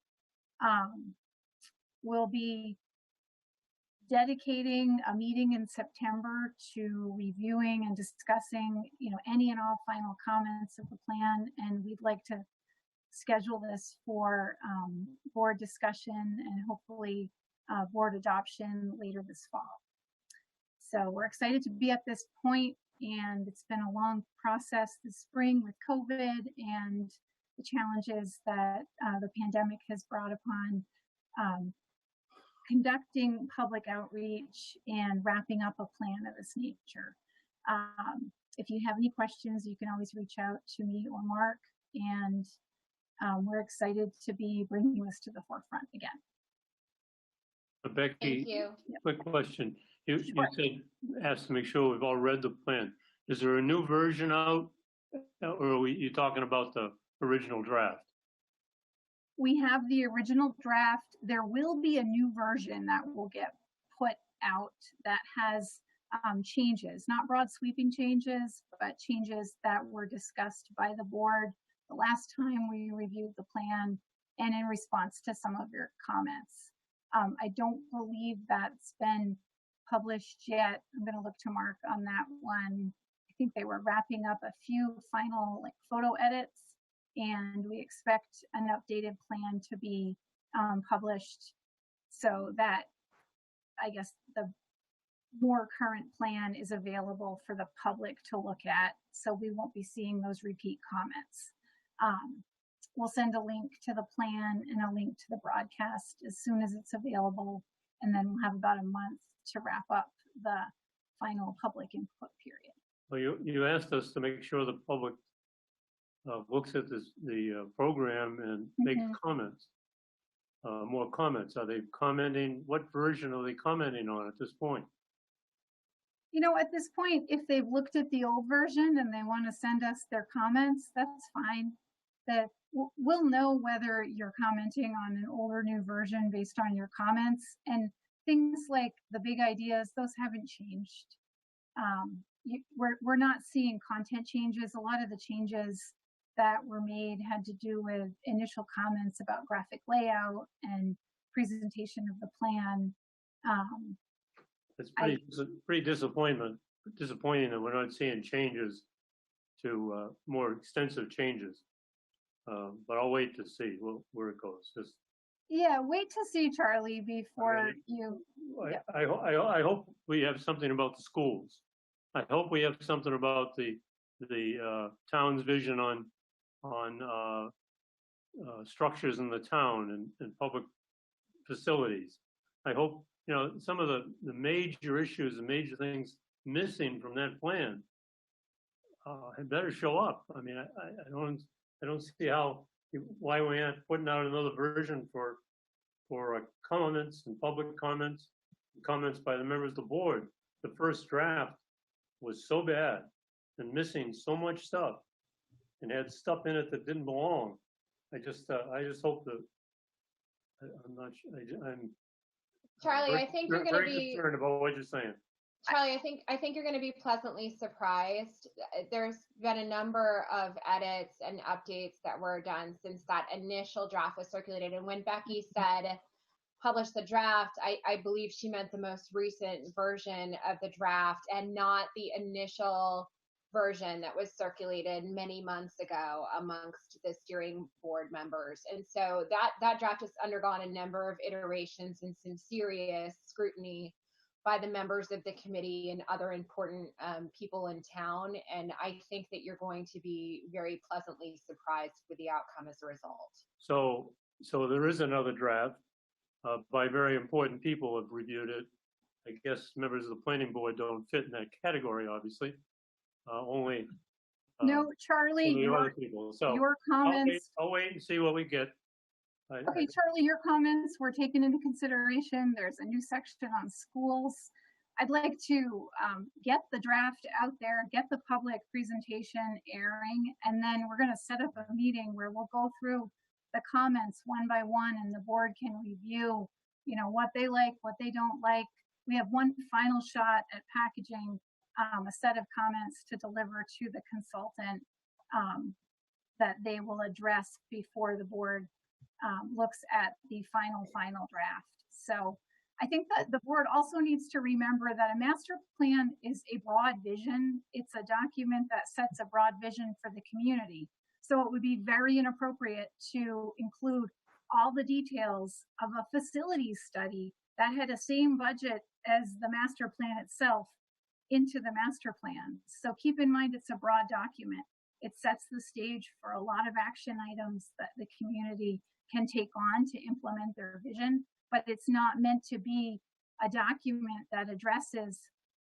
We'll be dedicating a meeting in September to reviewing and discussing, any and all final comments of the plan. And we'd like to schedule this for board discussion and hopefully board adoption later this fall. So we're excited to be at this point, and it's been a long process this spring with COVID and the challenges that the pandemic has brought upon conducting public outreach and wrapping up a plan of this nature. If you have any questions, you can always reach out to me or Mark, and we're excited to be bringing this to the forefront again. Becky, Thank you. quick question. You Sure. said, asked to make sure we've all read the plan. Is there a new version out, or are you talking about the original draft? We have the original draft. There will be a new version that will get put out that has changes, not broad sweeping changes, but changes that were discussed by the board the last time we reviewed the plan and in response to some of your comments. I don't believe that's been published yet. I'm going to look to Mark on that one. I think they were wrapping up a few final photo edits, and we expect an updated plan to be published so that I guess the more current plan is available for the public to look at, so we won't be seeing those repeat comments. We'll send a link to the plan and a link to the broadcast as soon as it's available, and then we'll have about a month to wrap up the final public input period. Well, you asked us to make sure the public looks at the program and makes comments, more comments. Are they commenting? What version are they commenting on at this point? At this point, if they've looked at the old version and they want to send us their comments, that's fine. That we'll know whether you're commenting on an old or new version based on your comments, and things like the big ideas, those haven't changed. We're not seeing content changes. A lot of the changes that were made had to do with initial comments about graphic layout and presentation of the plan. It's pretty disappointing that we're not seeing changes to more extensive changes. But I'll wait to see where it goes. Yeah, wait to see, Charlie, before I hope we have something about the schools. I hope we have something about the town's vision on structures in the town and public facilities. I hope some of the major issues and major things missing from that plan had better show up. I mean, I don't see why we aren't putting out another version for comments and public comments by the members of the board. The first draft was so bad and missing so much stuff and had stuff in it that didn't belong. I just hope that I'm not. I'm Charlie, I think you're going to be concerned about what you're saying. Charlie, I think you're going to be pleasantly surprised. There's been a number of edits and updates that were done since that initial draft was circulated. And when Becky said publish the draft, I believe she meant the most recent version of the draft and not the initial version that was circulated many months ago amongst the steering board members. And so that draft has undergone a number of iterations and some serious scrutiny by the members of the committee and other important people in town. And I think that you're going to be very pleasantly surprised with the outcome as a result. So there is another draft by very important people have reviewed it. I guess members of the planning board don't fit in that category, obviously. Only no, Charlie, other people. So your comments. I'll wait and see what we get. Okay, Charlie, your comments were taken into consideration. There's a new section on schools. I'd like to get the draft out there, get the public presentation airing, and then we're going to set up a meeting where we'll go through the comments one by one, and the board can review, what they like, what they don't like. We have one final shot at packaging a set of comments to deliver to the consultant that they will address before the board looks at the final draft. So I think that the board also needs to remember that a master plan is a broad vision. It's a document that sets a broad vision for the community. So it would be very inappropriate to include all the details of a facilities study that had the same budget as the master plan itself into the master plan. So keep in mind, it's a broad document. It sets the stage for a lot of action items that the community can take on to implement their vision, but it's not meant to be a document that addresses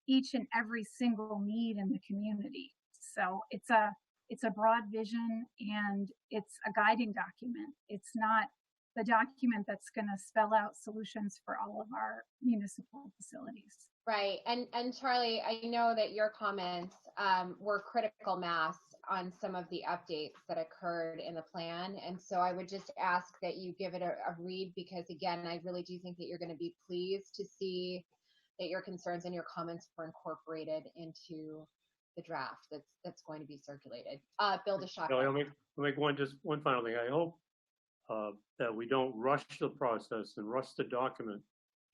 each and every single need in the community. So it's a broad vision and it's a guiding document. It's not the document that's going to spell out solutions for all of our municipal facilities. Right. And Charlie, I know that your comments were critical mass on some of the updates that occurred in the plan. And so I would just ask that you give it a read, because again, I really do think that you're going to be pleased to see that your concerns and your comments were incorporated into the draft that's going to be circulated. Bill DeShaka. I'll make one final thing. I hope that we don't rush the process and rush the document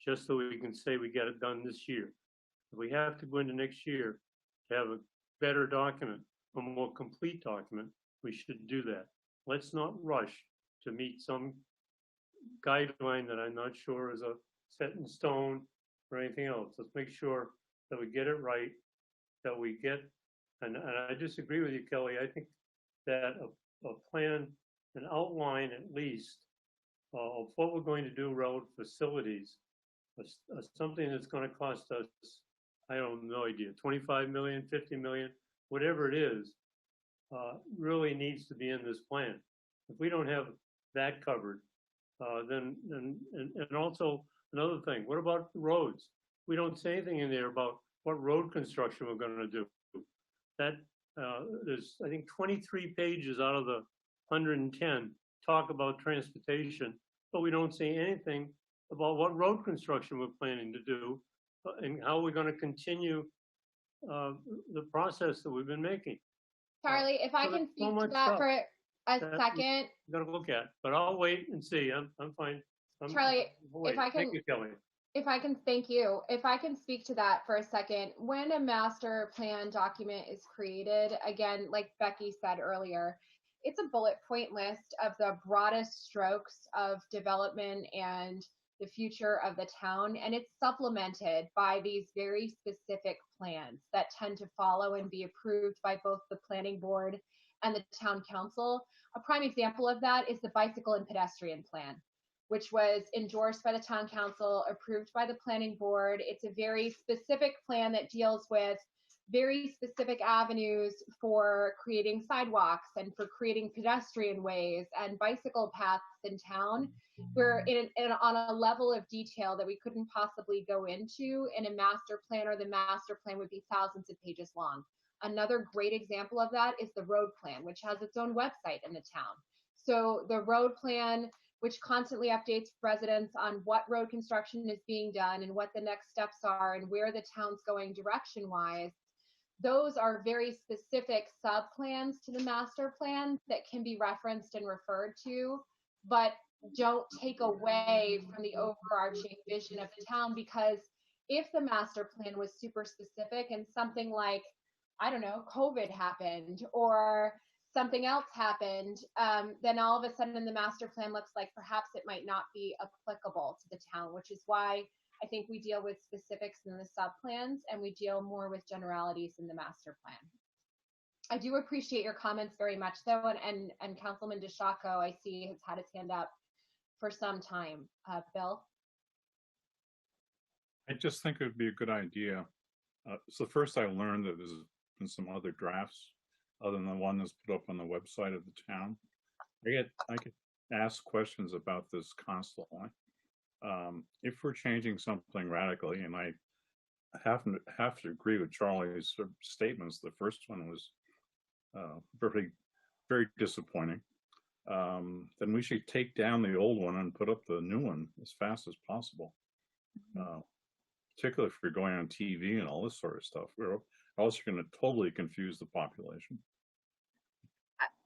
just so we can say we get it done this year. If we have to go into next year to have a better document, a more complete document, we should do that. Let's not rush to meet some guideline that I'm not sure is a set in stone or anything else. Let's make sure that we get it right, that we get, and I disagree with you, Kelly. I think that a plan, an outline at least of what we're going to do road facilities, something that's going to cost us, I don't know, idea, 25 million, 50 million, whatever it is, really needs to be in this plan. If we don't have that covered, then also another thing, what about roads? We don't say anything in there about what road construction we're going to do. That there's, I think, 23 pages out of the 110 talk about transportation, but we don't say anything about what road construction we're planning to do and how we're going to continue the process that we've been making. Charlie, if I can speak to that for a second. You got to look at, but I'll wait and see. I'm fine. Charlie, if I can, thank you, Kelly. If I can, thank you. If I can speak to that for a second, when a master plan document is created, again, like Becky said earlier, it's a bullet point list of the broadest strokes of development and the future of the town, and it's supplemented by these very specific plans that tend to follow and be approved by both the planning board and the town council. A prime example of that is the bicycle and pedestrian plan, which was endorsed by the town council, approved by the planning board. It's a very specific plan that deals with very specific avenues for creating sidewalks and for creating pedestrian ways and bicycle paths in town. We're on a level of detail that we couldn't possibly go into in a master plan, or the master plan would be thousands of pages long. Another great example of that is the road plan, which has its own website in the town. So the road plan, which constantly updates residents on what road construction is being done and what the next steps are and where the town's going direction-wise, those are very specific sub-plans to the master plan that can be referenced and referred to, but don't take away from the overarching vision of the town. Because if the master plan was super specific and something like, I don't know, COVID happened or something else happened, then all of a sudden the master plan looks like perhaps it might not be applicable to the town, which is why I think we deal with specifics in the sub-plans and we deal more with generalities in the master plan. I do appreciate your comments very much though, and Councilman DeShako, I see, has had his hand up for some time. Bill? I just think it would be a good idea. So first I learned that there's been some other drafts other than the one that's put up on the website of the town. I get asked questions about this constantly. If we're changing something radically, and I have to agree with Charlie's statements, the first one was very, very disappointing. Then we should take down the old one and put up the new one as fast as possible. Particularly if you're going on TV and all this sort of stuff. We're also going to totally confuse the population.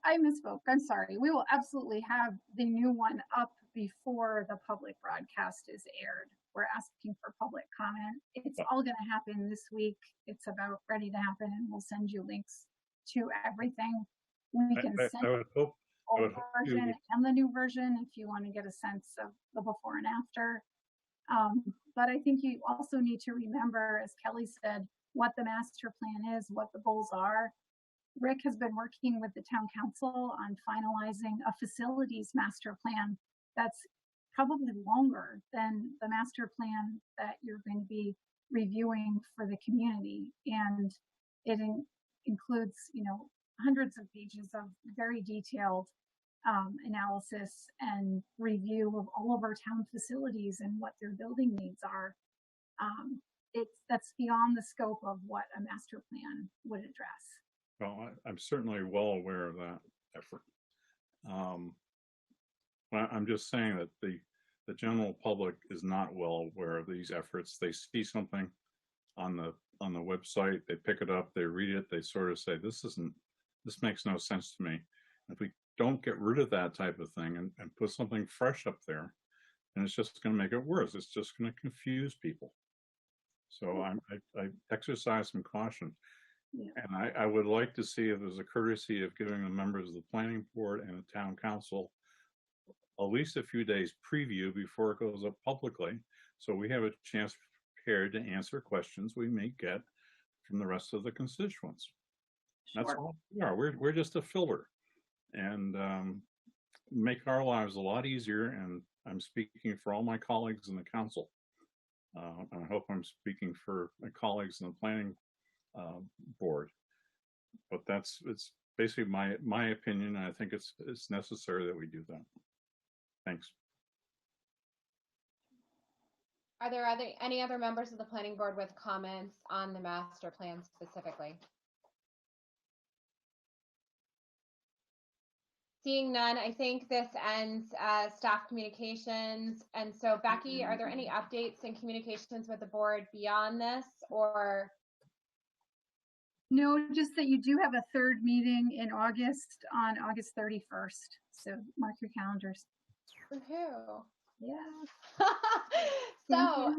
I misspoke. I'm sorry. We will absolutely have the new one up before the public broadcast is aired. we're asking for public comment. It's all going to happen this week. It's about ready to happen, and we'll send you links to everything. We can send I would hope, the old version and the new version if you want to get a sense of the before and after. But I think you also need to remember, as Kelly said, what the master plan is, what the goals are. Rick has been working with the town council on finalizing a facilities master plan that's probably longer than the master plan that you're going to be reviewing for the community. And it includes, hundreds of pages of very detailed analysis and review of all of our town facilities and what their building needs are. That's beyond the scope of what a master plan would address. well, I'm certainly well aware of that effort. I'm just saying that the general public is not well aware of these efforts. They see something on the website, they pick it up, they read it, they sort of say, this makes no sense to me. If we don't get rid of that type of thing and put something fresh up there, then it's just going to make it worse. It's just going to confuse people. So I exercise some caution. Yeah. And I would like to see if there's a courtesy of giving the members of the planning board and the town council at least a few days preview before it goes up publicly, so we have a chance prepared to answer questions we may get from the rest of the constituents. Sure. That's all we are. We're just a filter, and make our lives a lot easier. And I'm speaking for all my colleagues in the council. I hope I'm speaking for my colleagues in the planning board. But it's basically my opinion. And I think it's necessary that we do that. Thanks. Are there any other members of the planning board with comments on the master plan specifically? Seeing none, I think this ends staff communications. And so Becky, are there any updates in communications with the board beyond this, or? No, just that you do have a third meeting in August on August 31st. So mark your calendars. Woohoo. Yeah. So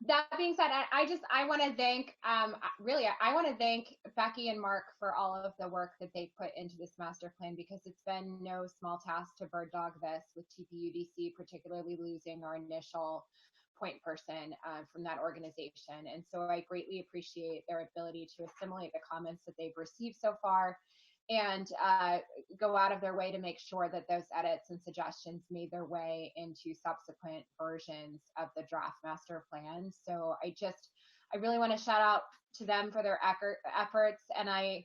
that being said, I want to thank, I want to thank Becky and Mark for all of the work that they put into this master plan, because it's been no small task to bird dog this with TPUDC, particularly losing our initial point person from that organization. And so I greatly appreciate their ability to assimilate the comments that they've received so far and go out of their way to make sure that those edits and suggestions made their way into subsequent versions of the draft master plan. So I really want to shout out to them for their efforts. And I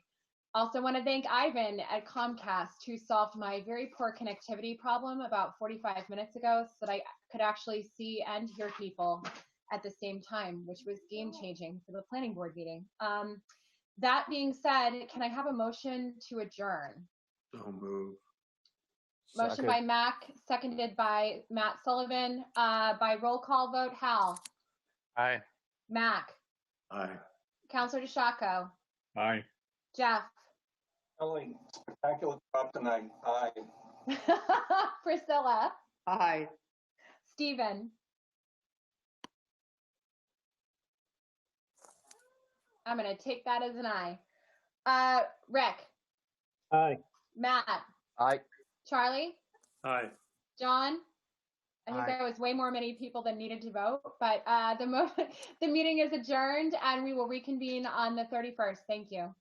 also want to thank Ivan at Comcast, who solved my very poor connectivity problem about 45 minutes ago so that I could actually see and hear people at the same time, which was game changing for the planning board meeting. That being said, can I have a motion to adjourn? So move. Motion by Mac, seconded by Matt Sullivan. By roll call vote, Hal. Aye. Mac. Aye. Counselor DeShacco. Aye. Jeff. Kelly, spectacular job tonight. Aye. Priscilla. Aye. Stephen. I'm going to take that as an aye. Rick. Aye. Matt. Aye. Charlie. Aye. John. I think there was way more many people than needed to vote, but the meeting is adjourned and we will reconvene on the 31st. Thank you.